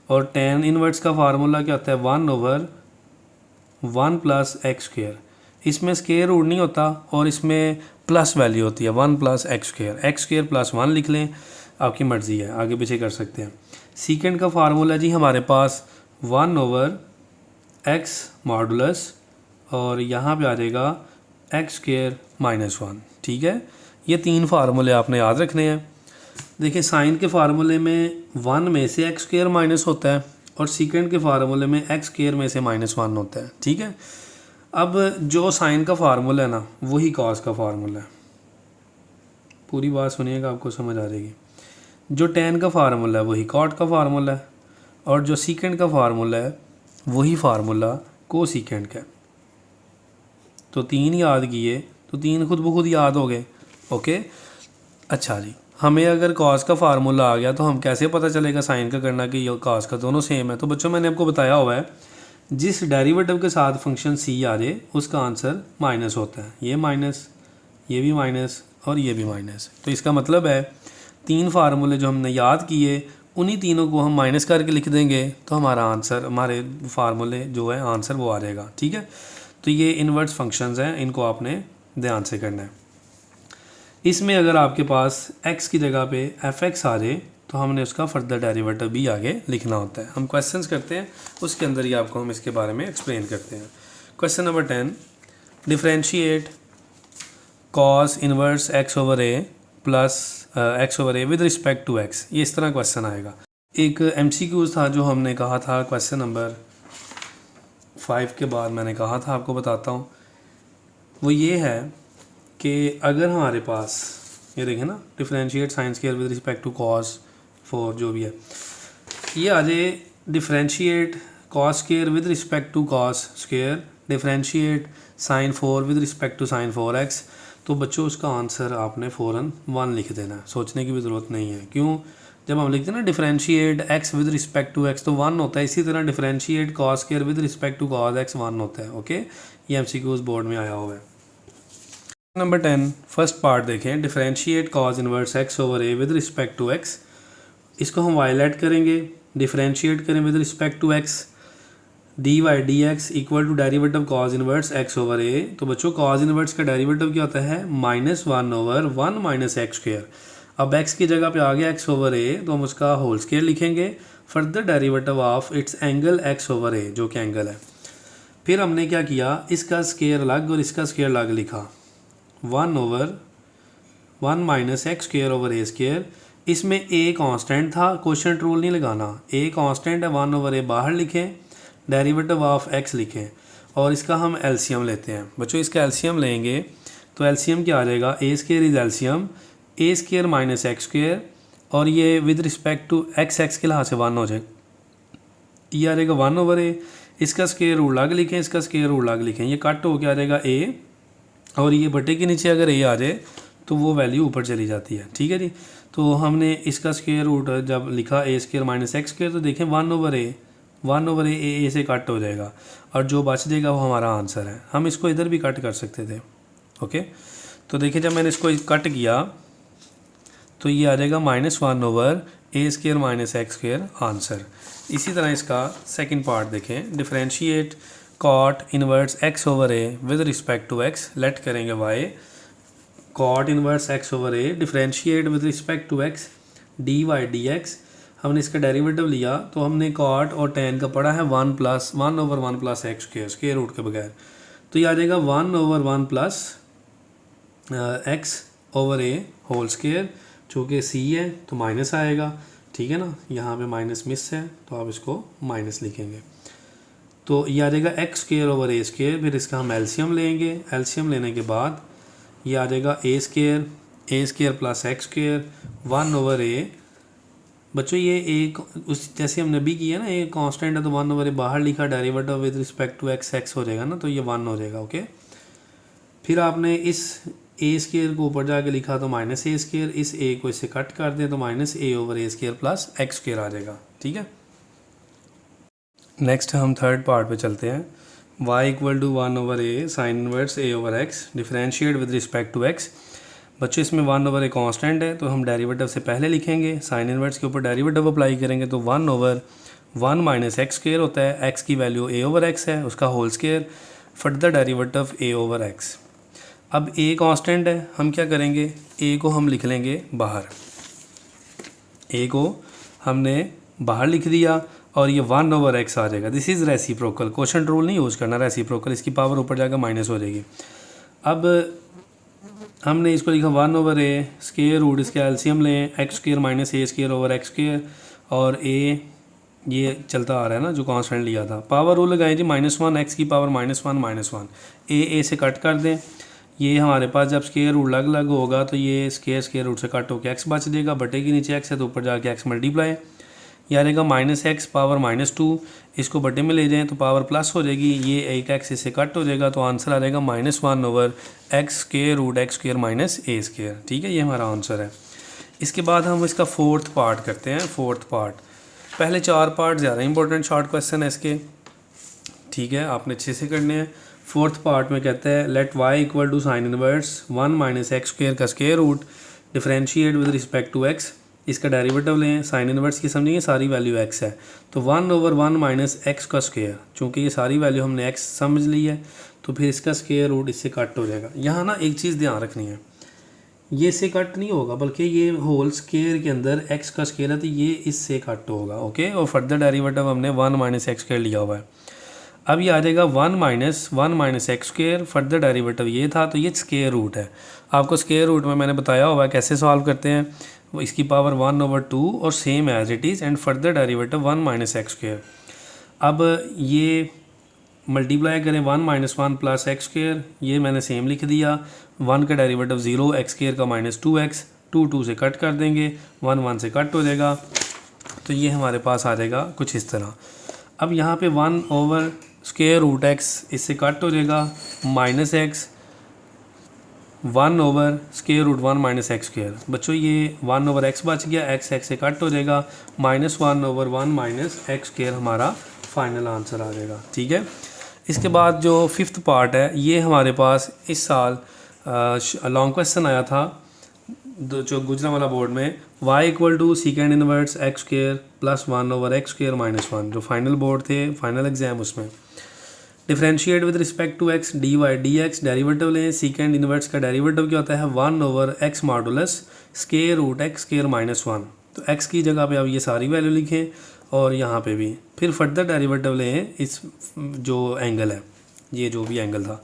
और टेन इन्वर्स का फार्मूला क्या होता है, 1/1 प्लस एक्स स्क्वायर। इसमें स्क्वायर रूट नहीं होता और इसमें प्लस वैल्यू होती है 1 plus x square. X square plus 1 लिख लें, आपकी मर्ज़ी है, आगे पीछे कर सकते हैं। सीकेंड का फार्मूला जी हमारे पास 1/x मॉडुलस और यहाँ पे आ जाएगा एक्स स्क्वायर माइनस 1। ठीक है, ये 3 फार्मूले आपने याद रखने हैं। देखिए, साइन के फार्मूले में 1 में से एक्स स्क्वायर माइनस होता है और सीकेंड के फार्मूले में एक्स स्क्वायर में से -1 होता है। ठीक है, अब जो साइन का फार्मूला है ना वही कॉस का फार्मूला है। पूरी बात सुनिएगा, आपको समझ आ जाएगी। जो टेन का फार्मूला है वही कॉट का फार्मूला है और जो सीकेंड का फार्मूला है वही फार्मूला को सीकेंड का है। तो 3 याद किए तो 3 खुद ब खुद याद हो गए। ओके, अच्छा जी, हमें अगर कॉस का फार्मूला आ गया तो हम कैसे पता चलेगा साइन का करना कि ये कॉस का दोनों सेम है। तो बच्चों मैंने आपको बताया हुआ है, जिस डेरिवेटिव के साथ फंक्शन सी आ जाए उसका आंसर माइनस होता है। ये माइनस, ये भी माइनस और ये भी माइनस। तो इसका मतलब है 3 फार्मूले जो हमने याद किए उन्हीं तीनों को हम माइनस करके लिख देंगे तो हमारा आंसर, हमारे फार्मूले जो है आंसर वो आ जाएगा। ठीक है, तो ये इन्वर्स फंक्शंस हैं, इनको आपने ध्यान से करना है। इसमें अगर आपके पास x की जगह पे fx आ जाए तो हमने उसका फर्दर डेरिवेटिव भी आगे लिखना होता है। हम क्वेश्चंस करते हैं, उसके अंदर ही आपको हम इसके बारे में एक्सप्लेन करते हैं। Question number 10, differentiate cos inverse x/a plus x/a with respect to x। ये इस तरह क्वेश्चन आएगा। एक MCQ था जो हमने कहा था क्वेश्चन नंबर 5 के बाद मैंने कहा था, आपको बताता हूँ। वो ये है कि अगर हमारे पास ये देखें ना, differentiate sine square with respect to cos 4 जो भी है, ये आ जाए differentiate cos square with respect to cos square, differentiate sine 4 with respect to sine 4x। तो बच्चों उसका आंसर आपने फ़ौरन 1 लिख देना है, सोचने की भी ज़रूरत नहीं है। क्यों, जब हम लिखते हैं ना differentiate x with respect to x तो 1 होता है। इसी तरह differentiate cos square with respect to cos x 1 होता है। ओके, ये MCQs बोर्ड में आया हुआ है। नंबर 10 फर्स्ट पार्ट देखें, differentiate cos inverse x/a with respect to x। इसको हम वायलेट करेंगे, डिफरेंशिएट करें with respect to x, dy dx equal to derivative cos inverse x/a। तो बच्चों कॉस इन्वर्स का डेरिवेटिव क्या होता है, -1/1 माइनस एक्स स्क्वायर। अब x की जगह पे आ गया x/a तो हम उसका होल स्क्वायर लिखेंगे। Further derivative of it's angle x/a जो कि एंगल है। फिर हमने क्या किया, इसका स्क्वायर अलग और इसका स्क्वायर अलग लिखा, 1/1 माइनस एक्स स्क्वायर ओवर ए स्क्वायर। इसमें ए कांस्टेंट था, क्वोशिएंट रूल नहीं लगाना, ए कांस्टेंट है, 1/a बाहर लिखें, डेरिवेटिव ऑफ एक्स लिखें और इसका हम एलसीएम लेते हैं। बच्चों इसका एलसीएम लेंगे तो एलसीएम क्या आ जाएगा, a square is LCM a square minus x square और ये विद रिस्पेक्ट टू एक्स के लिहाज से 1 हो जाएगा, ये आ जाएगा 1/a। इसका स्क्वायर रूट अलग लिखें, इसका स्क्वायर रूट अलग लिखें, ये कट हो के आ जाएगा ए और ये बटे के नीचे अगर ए आ जाए तो वो वैल्यू ऊपर चली जाती है। ठीक है जी, तो हमने इसका स्क्वायर रूट जब लिखा ए स्क्वायर माइनस एक्स स्क्वायर तो देखें 1/a ए से कट हो जाएगा और जो बच जाएगा वो हमारा आंसर है। हम इसको इधर भी कट कर सकते थे। ओके, तो देखिए जब मैंने इसको कट किया तो ये आ जाएगा -1/a square minus x square answer. इसी तरह इसका सेकंड पार्ट देखें, differentiate cot inverse x over a with respect to x, let करेंगे y, cot inverse x over a differentiate with respect to x dy dx। हमने इसका derivative लिया तो हमने कॉट और tan का पढ़ा है 1/1 प्लस x स्क्वायर रूट के बगैर, तो ये आ जाएगा 1/1 plus x over a whole square, चूँकि c है तो माइनस आएगा। ठीक है ना, यहाँ पे माइनस मिस है तो आप इसको माइनस लिखेंगे, तो ये आ जाएगा एक्स स्क्वायर ओवर ए स्क्वायर। फिर इसका हम एलसीएम लेंगे, एलसीएम लेने के बाद ये आ जाएगा a square plus x square 1/a। बच्चों ये एक उस जैसे हमने भी किया ना, एक कांस्टेंट है तो 1/a बाहर लिखा, derivative with respect to x हो जाएगा ना, तो ये 1 हो जाएगा। ओके, फिर आपने इस ए स्क्वायर को ऊपर जाके लिखा तो माइनस ए स्क्वायर, इस ए को इससे कट कर दें तो -a/a square plus x square आ जाएगा। ठीक है, नेक्स्ट हम थर्ड पार्ट पे चलते हैं, y equal to 1/a sine inverse a over x differentiate with respect to x। बच्चों इसमें 1/a कांस्टेंट है तो हम डेरिवेटिव से पहले लिखेंगे, साइन इनवर्स के ऊपर डेरिवेटिव अप्लाई करेंगे तो 1/1 माइनस एक्स स्क्वायर होता है, x की वैल्यू a ओवर x है, उसका whole square, further derivative a over x। अब a कांस्टेंट है, हम क्या करेंगे, a को हम लिख लेंगे बाहर, a को हमने बाहर लिख दिया और ये 1/x आ जाएगा। This is reciprocal, quotient rule नहीं यूज़ करना, रेसिप्रोकल, इसकी पावर ऊपर जाकर माइनस हो जाएगी। अब हमने इसको लिखा 1/a स्क्वायर रूट, इसका एलसीएम लें, एक्स स्क्वायर माइनस ए स्क्वायर ओवर एक्स स्क्वायर और a ये चलता आ रहा है ना जो कांस्टेंट लिया था, पावर रूल लगाएं जी, -1 x की पावर -1 a से कट कर दें। ये हमारे पास जब स्क्वायर रूट अलग अलग होगा तो ये स्क्वायर रूट से कट होकर x बच जाएगा, बटे के नीचे x है तो ऊपर जाके x मल्टीप्लाई, ये आ जाएगा -x पावर -2, इसको बटे में ले जाएं तो पावर प्लस हो जाएगी, ये एक x इससे कट हो जाएगा तो आंसर आ जाएगा -1/x square root x square minus a square. ठीक है, ये हमारा आंसर है। इसके बाद हम इसका फोर्थ पार्ट करते हैं। फोर्थ पार्ट, पहले 4 पार्ट ज़्यादा इंपॉर्टेंट शॉर्ट क्वेश्चन है इसके, ठीक है, आपने अच्छे से करने हैं। फोर्थ पार्ट में कहते हैं let y equal to sine inverse 1 minus x square का square root differentiate with respect to x, इसका डेरिवेटिव लें, साइन इनवर्स की समझिए सारी वैल्यू x है तो 1/1 माइनस एक्स का स्क्वायर, चूँकि ये सारी वैल्यू हमने x समझ ली है तो फिर इसका स्क्वायर रूट इससे कट हो जाएगा। यहाँ ना एक चीज़ ध्यान रखनी है, ये इससे कट नहीं होगा बल्कि ये होल स्क्वायर के अंदर x का स्क्वायर है तो ये इससे कट होगा। ओके, और फर्दर डेरिवेटिव हमने 1 माइनस एक्स स्क्वायर लिया हुआ है। अब ये आ जाएगा 1 minus x square, further derivative ये था तो ये स्क्वायर रूट है। आपको स्क्वायर रूट में मैंने बताया हुआ है कैसे सॉल्व करते हैं, वो इसकी पावर 1/2 और same as it is and further derivative 1 minus x square. अब ये मल्टीप्लाई करें 1 - 1 प्लस एक्स स्क्वायर, ये मैंने सेम लिख दिया, 1 का डेरिवेटिव 0, एक्स स्क्वायर का -2x, 2 से कट कर देंगे, 1 से कट हो जाएगा तो ये हमारे पास आ जाएगा कुछ इस तरह। अब यहाँ पे 1/√x इससे कट हो जाएगा, -x 1/√1 माइनस एक्स स्क्वायर। बच्चों ये 1/x बच गया, x से कट हो जाएगा, -1/1 माइनस एक्स स्क्वायर हमारा फाइनल आंसर आ जाएगा। ठीक है, इसके बाद जो फिफ्थ पार्ट है ये हमारे पास इस साल लॉन्ग क्वेश्चन आया था जो गुजरांवाला बोर्ड में, y equal to second inverse x square plus 1/x square -1, जो फाइनल बोर्ड थे फाइनल एग्जाम, उसमें differentiate with respect to x dy dx, derivative लें, सेकेंड इनवर्स का डेरिवेटिव क्या होता है 1/x modulus square root x square -1, तो x की जगह पे आप ये सारी वैल्यू लिखें और यहाँ पे भी, फिर फर्दर डेरिवेटिव लें इस जो एंगल है ये जो भी एंगल था।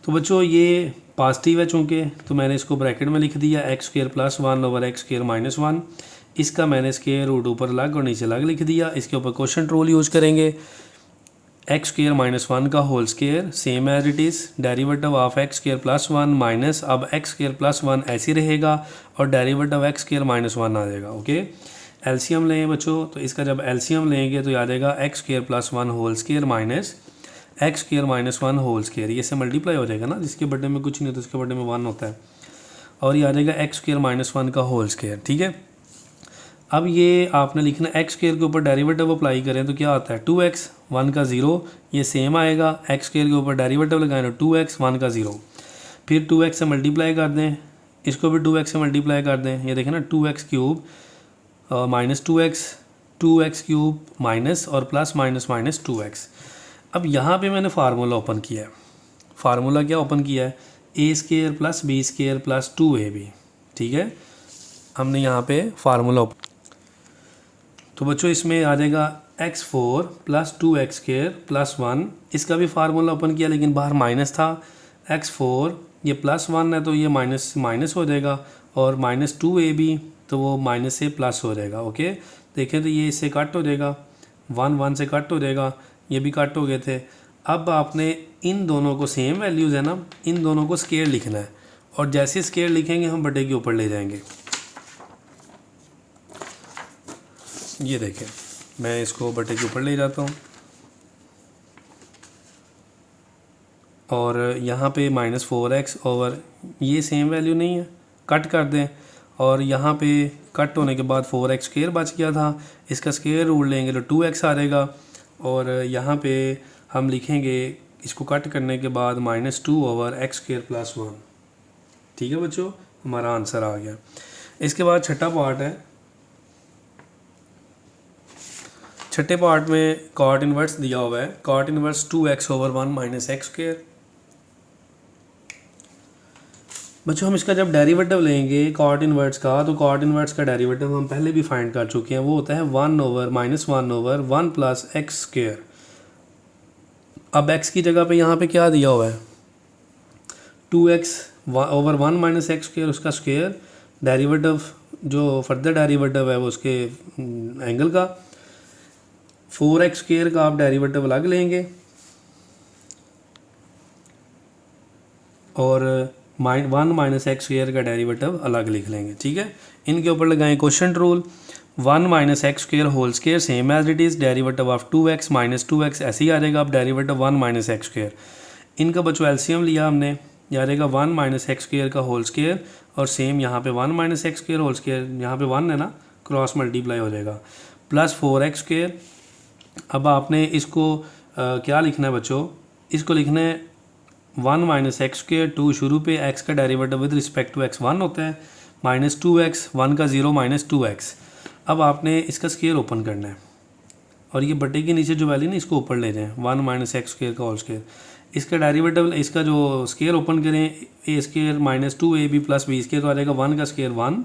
तो बच्चों ये पॉजिटिव है चूँकि, तो मैंने इसको ब्रैकेट में लिख दिया x square plus 1 over x square minus 1। इसका मैंने स्क्वायर रूट ऊपर अलग और नीचे अलग लिख दिया। इसके ऊपर क्वेश्चन रूल यूज़ करेंगे। एक्स स्क्र माइनस 1 का whole square same as it is, derivative of x square plus 1 minus, अब एक्स स्क्र प्लस 1 ऐसे रहेगा और डेरिवेटिव एक्स स्क्र माइनस 1 आ जाएगा। ओके, एलसीएम लें बच्चों, तो इसका जब एलसीएम लेंगे तो याद आएगा x square plus 1 whole square minus x square minus 1 whole square, ये से मल्टीप्लाई हो जाएगा ना, जिसके बर्थडे में कुछ नहीं होता उसके बर्थडे में 1 होता है, और ये आ जाएगा एक्स स्क्र माइनस 1 का होल स्क्वायर। ठीक है, अब ये आपने लिखना एक्स स्क्र के ऊपर डेरिवेटिव अप्लाई करें तो क्या आता है 2x 1 का 0, ये सेम आएगा। एक्स स्क्र के ऊपर डेरिवेटिव लगाएं तो 2x 1 का 0, फिर 2x से मल्टीप्लाई कर दें, इसको भी 2x से मल्टीप्लाई कर दें, ये देखें ना 2x cube minus 2x cube minus और प्लस माइनस माइनस 2x। अब यहाँ पे मैंने फार्मूला ओपन किया है। फार्मूला क्या ओपन किया है, a square plus b square plus 2ab। ठीक है, हमने यहाँ पे फार्मूला ओपन, तो बच्चों इसमें आ जाएगा x4 plus 2x square plus 1, इसका भी फार्मूला ओपन किया लेकिन बाहर माइनस था। x4 ये प्लस 1 है तो ये माइनस माइनस हो जाएगा, और माइनस 2ab तो वो माइनस से प्लस हो जाएगा। ओके, देखें तो ये इससे कट हो जाएगा, 1 1 से कट हो जाएगा, ये भी कट हो गए थे। अब आपने इन दोनों को सेम वैल्यूज़ है ना, इन दोनों को स्क्वायर लिखना है, और जैसे स्क्वायर लिखेंगे हम बटे के ऊपर ले जाएंगे। ये देखें, मैं इसको बटे के ऊपर ले जाता हूँ और यहाँ पे माइनस 4x ओवर, ये सेम वैल्यू नहीं है, कट कर दें, और यहाँ पे कट होने के बाद 4x स्क्वायर बच गया था, इसका स्क्वायर रूट लेंगे तो 2x आ जाएगा, और यहाँ पे हम लिखेंगे इसको कट करने के बाद -2 ओवर एक्स स्क्वायर प्लस 1। ठीक है बच्चों, हमारा आंसर आ गया। इसके बाद छठा पार्ट है। छठे पार्ट में कॉट इनवर्स दिया हुआ है, cot inverse 2x over 1 minus x square. बच्चों हम इसका जब डेरिवेटिव लेंगे कॉट इनवर्स का, तो कॉट इनवर्स का डेरिवेटिव हम पहले भी फाइंड कर चुके हैं, वो होता है 1 over -1 over 1 plus x square. अब x की जगह पे यहाँ पे क्या दिया हुआ है 2x over 1 minus x square, उसका स्क्वायर, डेरिवेटिव जो फर्दर डेरिवेटिव है वो उसके एंगल का, 4x स्क्वायर का आप डेरिवेटिव अलग लेंगे और 1 माइनस एक्स स्क्वायर का डेरिवेटिव अलग लिख लेंगे। ठीक है, इनके ऊपर लगाएं quotient rule, 1 minus x square whole square same as it is, derivative of 2x minus 2x ऐसे ही आ जाएगा। अब डेरिवेटिव 1 माइनस एक्स स्क्वायर, इनका बच्चों एलसीएम लिया हमने, यह आ जाएगा 1 माइनस एक्स स्क्वायर का होल स्क्वायर, और सेम यहाँ पे 1 minus x square whole square, यहाँ पे 1 है ना, क्रॉस मल्टीप्लाई हो जाएगा, प्लस 4x स्क्वायर। अब आपने इसको क्या लिखना है बच्चों, इसको लिखना है 1 माइनस एक्स स्क्वायर, 2 शुरू पे, x का derivative with respect to x 1 होता है, माइनस 2x 1 का 0 माइनस 2x। अब आपने इसका स्क्वायर ओपन करना है और ये बटे के नीचे जो वैल्यू ना इसको ऊपर ले जाएं, 1 माइनस एक्स स्क्वायर का होल स्क्वायर, इसका डेरिवेटिव, इसका जो स्क्वायर ओपन करें, a square minus 2ab plus b square, तो आ जाएगा 1 का स्क्वायर 1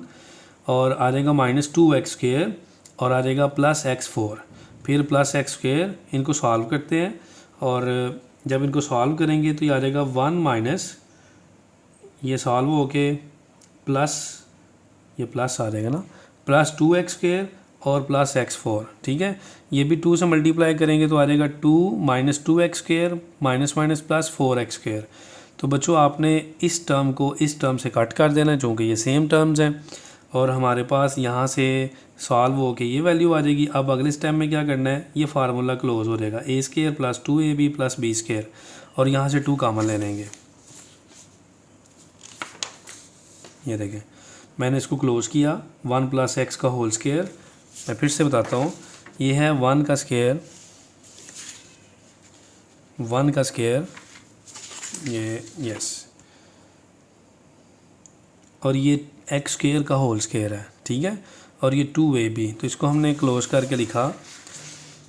और आ जाएगा माइनस 2x स्क्वायर और आ जाएगा प्लस x4, फिर प्लस एक्स स्क्वायर। इनको सॉल्व करते हैं और जब इनको सॉल्व करेंगे तो ये आ जाएगा 1 माइनस, ये सॉल्व हो के प्लस, ये प्लस आ जाएगा ना, प्लस 2x स्क्वायर और प्लस x4। ठीक है, ये भी 2 से मल्टीप्लाई करेंगे तो आ जाएगा 2 minus 2x square minus minus plus 4x square. तो बच्चों आपने इस टर्म को इस टर्म से कट कर देना है क्योंकि ये सेम टर्म्स हैं, और हमारे पास यहाँ से सॉल्व हो के ये वैल्यू आ जाएगी। अब अगले स्टेप में क्या करना है, ये फार्मूला क्लोज हो जाएगा, a square plus 2ab plus b square, और यहाँ से 2 कॉमन ले लेंगे। ये देखें मैंने इसको क्लोज किया, 1 प्लस एक्स का होल स्क्वायर। मैं फिर से बताता हूँ, ये है 1 का स्क्वायर, 1 का स्क्वायर, ये यस, और ये एक्स स्क्वायर का होल स्क्वायर है। ठीक है, और ये 2ab, तो इसको हमने क्लोज करके लिखा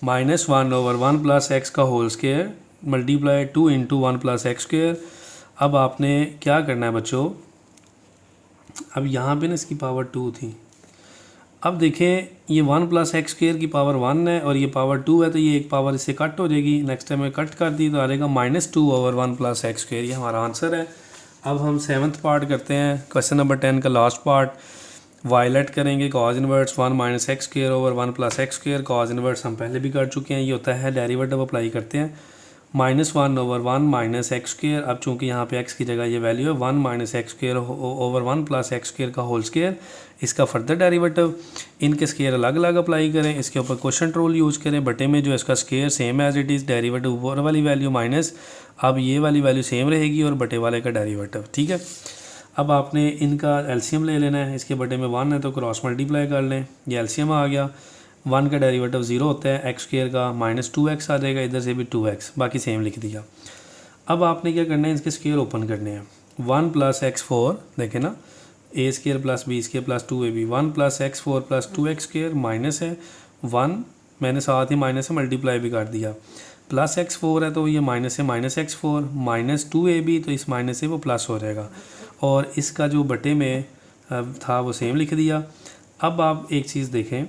-1 ओवर 1 प्लस एक्स का whole square multiply 2 into 1 plus x square. अब आपने क्या करना है बच्चों, अब यहाँ पे ना इसकी पावर 2 थी, अब देखें ये 1 प्लस एक्स स्क्र की पावर 1 है और ये पावर 2 है, तो ये एक पावर इससे कट हो जाएगी। नेक्स्ट टाइम में कट कर दी तो आ जाएगा -2 ओवर 1 प्लस एक्स स्क्र। ये हमारा आंसर है। अब हम 7th पार्ट करते हैं, क्वेश्चन नंबर 10 का लास्ट पार्ट। वायलेट करेंगे cause inverse 1 minus x square over 1 plus x square. Cause inverse हम पहले भी कर चुके हैं, ये होता है डेरिवेटिव अप्लाई करते हैं -1 ओवर 1 माइनस एक्स स्क्र। अब चूंकि यहाँ पे x की जगह ये वैल्यू है 1 minus x square over 1 plus x square का होल स्क्र। इसका फर्दर डेरिवेटिव, इनके स्क्र अलग अलग अप्लाई करें, इसके ऊपर क्वेश्चन रूल यूज़ करें। बटे में जो इसका square same as it is, derivative ऊपर वाली वैल्यू माइनस, अब ये वाली वैल्यू सेम रहेगी और बटे वाले का डेरिवेटिव। ठीक है, अब आपने इनका एलसीएम ले लेना है। इसके बटे में 1 है तो क्रॉस मल्टीप्लाई कर लें, ये एलसीएम आ गया। 1 का डेरिवेटिव 0 होता है, एक्स स्क्र का -2x आ जाएगा, इधर से भी 2x, बाकी सेम लिख दिया। अब आपने क्या करना है, इसके स्क्र ओपन करने हैं। 1 प्लस x4 देखें ना, a square plus b square plus 2ab, 1 plus x4 plus 2x square minus है 1, मैंने साथ ही माइनस से मल्टीप्लाई भी कर दिया, प्लस x4 है तो ये माइनस है माइनस x4 माइनस 2ab, तो इस माइनस से वो प्लस हो जाएगा और इसका जो बटे में था वो सेम लिख दिया। अब आप एक चीज़ देखें,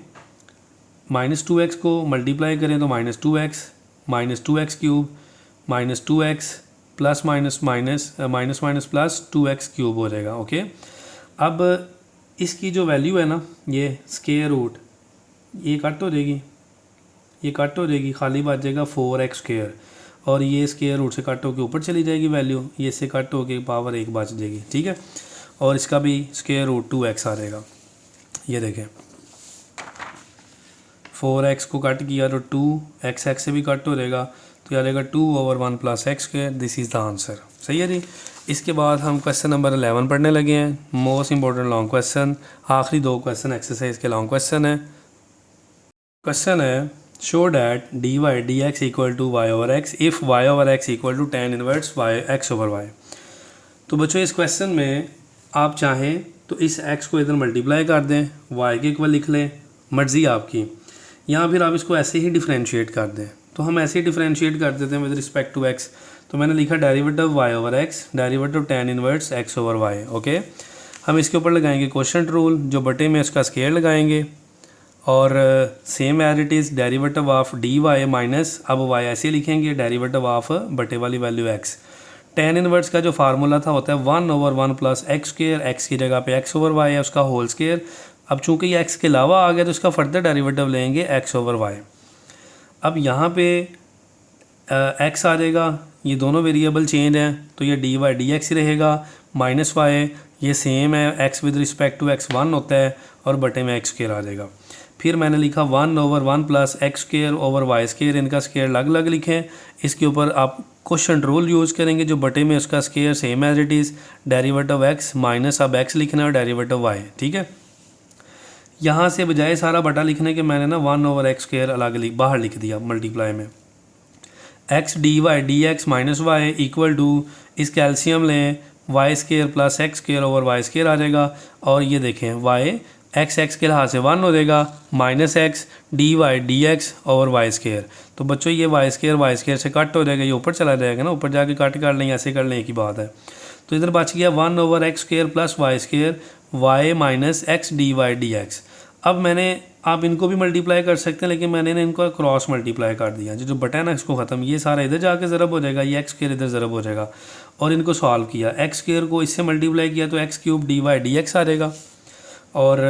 -2x को मल्टीप्लाई करें तो -2x cube -2x plus minus minus minus minus plus 2x cube हो जाएगा। ओके, अब इसकी जो वैल्यू है ना, ये स्क्वायर रूट, ये कट हो जाएगी, ये कट हो जाएगी, खाली बच जाएगा 4x स्क्वायर और ये स्क्वायर रूट से कट होकर ऊपर चली जाएगी वैल्यू, ये से कट होकर पावर 1 बच जाएगी। ठीक है, और इसका भी स्क्वायर रूट 2x आ जाएगा। ये देखें 4x को कट किया तो 2x से भी कट हो जाएगा, तो याद रहेगा 2 over 1 plus x square. This is the answer. सही है जी। इसके बाद हम क्वेश्चन नंबर 11 पढ़ने लगे हैं, मोस्ट इंपॉर्टेंट लॉन्ग क्वेश्चन। आखिरी 2 क्वेश्चन एक्सरसाइज के लॉन्ग क्वेश्चन है। क्वेश्चन है show that dy dx equal to y over x if y over x equal to tan inverse x over y। तो बच्चों इस क्वेश्चन में आप चाहें तो इस x को इधर मल्टीप्लाई कर दें, y के इक्वल लिख लें, मर्ज़ी आपकी, या फिर आप इसको ऐसे ही डिफ्रेंशिएट कर दें। तो हम ऐसे ही डिफ्रेंशिएट कर देते हैं विद रिस्पेक्ट टू x। तो मैंने लिखा derivative y over x, derivative tan inverse x over y। Okay, हम इसके ऊपर लगाएंगे क्वोशंट रूल, जो बटे में इसका स्क्वायर लगाएंगे और same as it is derivative of dy minus, अब y ऐसे लिखेंगे, डेरिवेटिव ऑफ बटे वाली वैल्यू x। tan इनवर्स का जो फार्मूला था होता है 1 over 1 plus x square, x की जगह पे x ओवर y है, उसका होल स्क्वायर। अब चूंकि ये x के अलावा आ गया तो इसका फर्दर डेरिवेटिव लेंगे x ओवर y। अब यहाँ पे x आ जाएगा, ये दोनों वेरिएबल चेंज हैं तो ये dy dx ही रहेगा, माइनस y ये सेम है, x with respect to x 1 होता है और बटे में x स्क्वायर आ जाएगा। फिर मैंने लिखा 1 over 1 plus x square over y square, इनका स्क्वायर अलग अलग लिखें। इसके ऊपर आप क्वोशंट रूल यूज़ करेंगे, जो बटे में उसका square same as it is, derivative x minus अब x लिखना है और डेरिवेटिव y। ठीक है, यहाँ से बजाय सारा बटा लिखने के मैंने ना 1 ओवर एक्स स्क्वायर अलग बाहर लिख दिया मल्टीप्लाई में। x dy dx minus y equal to, इस कैल्शियम लें, y square plus x square over y square आ जाएगा और ये देखें y x के लिहाज से 1 हो जाएगा, minus x dy dx over y square. तो बच्चों ये वाई स्क्वायर से कट हो जाएगा, ये ऊपर चला जाएगा ना, ऊपर जाके कट कर लें, ऐसे कर लें, एक ही बात है। तो इधर बच गया 1 over x square plus y square y minus x dy dx। अब मैंने, आप इनको भी मल्टीप्लाई कर सकते हैं लेकिन मैंने ना इनको क्रॉस मल्टीप्लाई कर दिया, जो बटा है ना इसको ख़त्म, ये सारा इधर जाके ज़रब हो जाएगा, ये एक्स स्क्वायर इधर ज़रब हो जाएगा और इनको सॉल्व किया, एक्स स्क्वायर को इससे मल्टीप्लाई किया तो एक्स क्यूब dy dx आ जाएगा और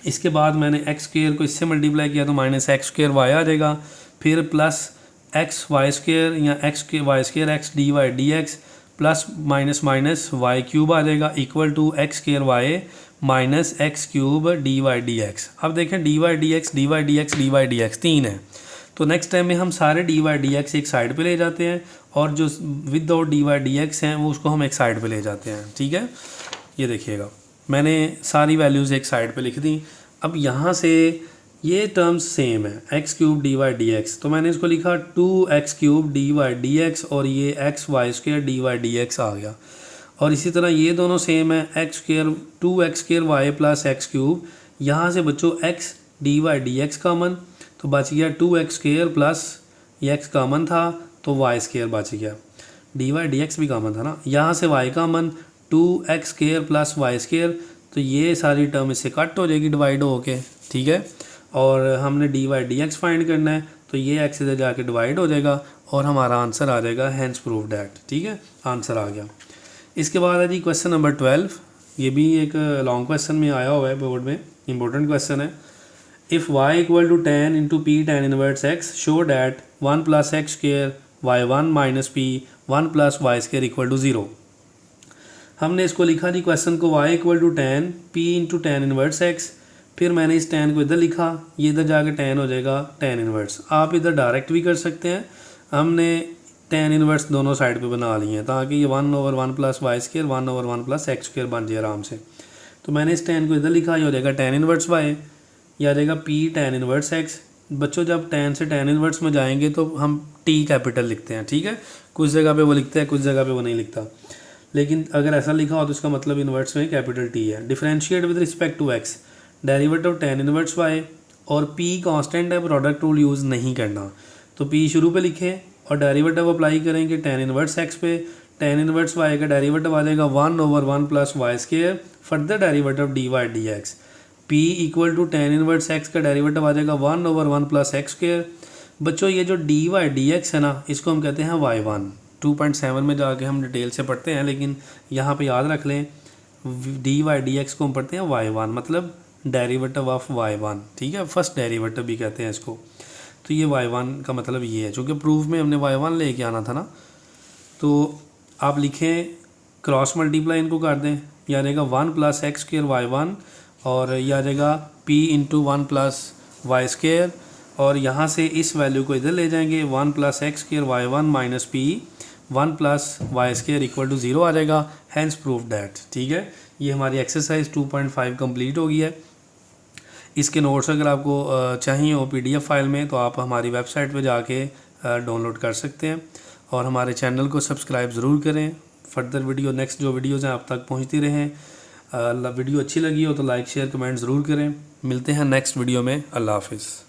इसके बाद मैंने एक्स स्क्वायर को इससे मल्टीप्लाई किया तो माइनस एक्स स्क्वायर वाई आ जाएगा, फिर प्लस एक्स वाई स्क्वायर या x y square x dy dx plus minus minus y cube आ जाएगा equal to x square y minus x cube dy dx। अब देखें dy dx 3 है, तो नेक्स्ट टाइम में हम सारे dy dx एक साइड पे ले जाते हैं और जो विदाउट dy dx हैं वो उसको हम एक साइड पे ले जाते हैं। ठीक है, ये देखिएगा मैंने सारी वैल्यूज़ एक साइड पे लिख दी। अब यहाँ से ये टर्म्स सेम है, एक्स क्यूब dy dx, तो मैंने इसको लिखा 2x क्यूब dy dx और ये x y square dy dx आ गया। और इसी तरह ये दोनों सेम है, x square 2x square y plus x cube, यहाँ से बच्चों x dy dx कॉमन, तो बच गया 2x स्क्वायर प्लस ये x कॉमन था तो y स्क्वायर बच गया, dy dx भी कॉमन था ना, यहाँ से y common 2x square plus y square, तो ये सारी टर्म इससे कट हो जाएगी डिवाइड हो के, ठीक है। और हमने d y d x find करना है, तो ये एक्स इधर जाके डिवाइड हो जाएगा और हमारा आंसर आ जाएगा हैंस प्रूव डैट, ठीक है, आंसर आ गया। इसके बाद है जी क्वेश्चन नंबर 12। ये भी एक लॉन्ग क्वेश्चन में आया हुआ है बोर्ड में, इंपॉर्टेंट क्वेश्चन है। If y equal to 10 into p tan inverse x show that 1 plus x square y1 minus p 1 plus y square equal to 0। हमने इसको लिखा जी क्वेश्चन को y equal to 10 p into tan inverse x, फिर मैंने इस 10 को इधर लिखा, ये इधर जाके 10 हो जाएगा 10 इनवर्स। आप इधर डायरेक्ट भी कर सकते हैं, हमने 10 इनवर्स दोनों साइड पे बना लिए हैं ताकि ये 1/1 plus y square 1/1 plus x square बन जाए आराम से। तो मैंने इस 10 को इधर लिखा, ये हो जाएगा 10 इनवर्स वाई, यह आ जाएगा p tan इनवर्स x। बच्चों जब 10 से tan इनवर्स में जाएंगे तो हम t कैपिटल लिखते हैं, ठीक है, कुछ जगह पे वो लिखते हैं, कुछ जगह पे वो नहीं लिखता, लेकिन अगर ऐसा लिखा हो तो इसका मतलब इनवर्स में कैपिटल t है। Differentiate with respect to x, derivative tan inverse y, और p कांस्टेंट है, प्रोडक्ट रूल यूज़ नहीं करना, तो p शुरू पे लिखें और डेरिवेटिव अप्लाई करेंगे tan इनवर्स x पे। tan इनवर्स y का डेरिवेटिव आ जाएगा 1/1 plus y square, further derivative d y d x. p equal to tan inverse x का डेरिवेटिव आ जाएगा 1/1 प्लस एक्स स्क्र। बच्चों ये जो डी वाई डी एक्स है ना, इसको हम कहते हैं y1। 2.7 में जाके हम डिटेल से पढ़ते हैं, लेकिन यहाँ पे याद रख लें डी वाई डी एक्स को हम पढ़ते हैं y1, मतलब डेरिवेटिव ऑफ y1, ठीक है, फर्स्ट डेरिवेटिव भी कहते हैं इसको। तो ये y1 का मतलब ये है, चूँकि प्रूफ में हमने y1 लेके आना था ना, तो आप लिखें क्रॉस मल्टीप्लाई इनको कर दें, यह आ जाएगा 1 प्लस एक्स स्क्र y1, और यह आ जाएगा p into 1 plus y square, और यहाँ से इस वैल्यू को इधर ले जाएंगे 1 plus x square y1 minus p 1 plus y square equal to 0 आ जाएगा, हैंस प्रूफ डैट, ठीक है। ये हमारी एक्सरसाइज 2.5 कंप्लीट हो गई है। इसके नोट्स अगर आपको चाहिए हो PDF फाइल में, तो आप हमारी वेबसाइट पे जाके डाउनलोड कर सकते हैं, और हमारे चैनल को सब्सक्राइब ज़रूर करें। फर्दर वीडियो, नेक्स्ट जो वीडियोज़ हैं आप तक पहुँचती रहें। वीडियो अच्छी लगी हो तो लाइक शेयर कमेंट ज़रूर करें। मिलते हैं नेक्स्ट वीडियो में। अल्लाह हाफिज़।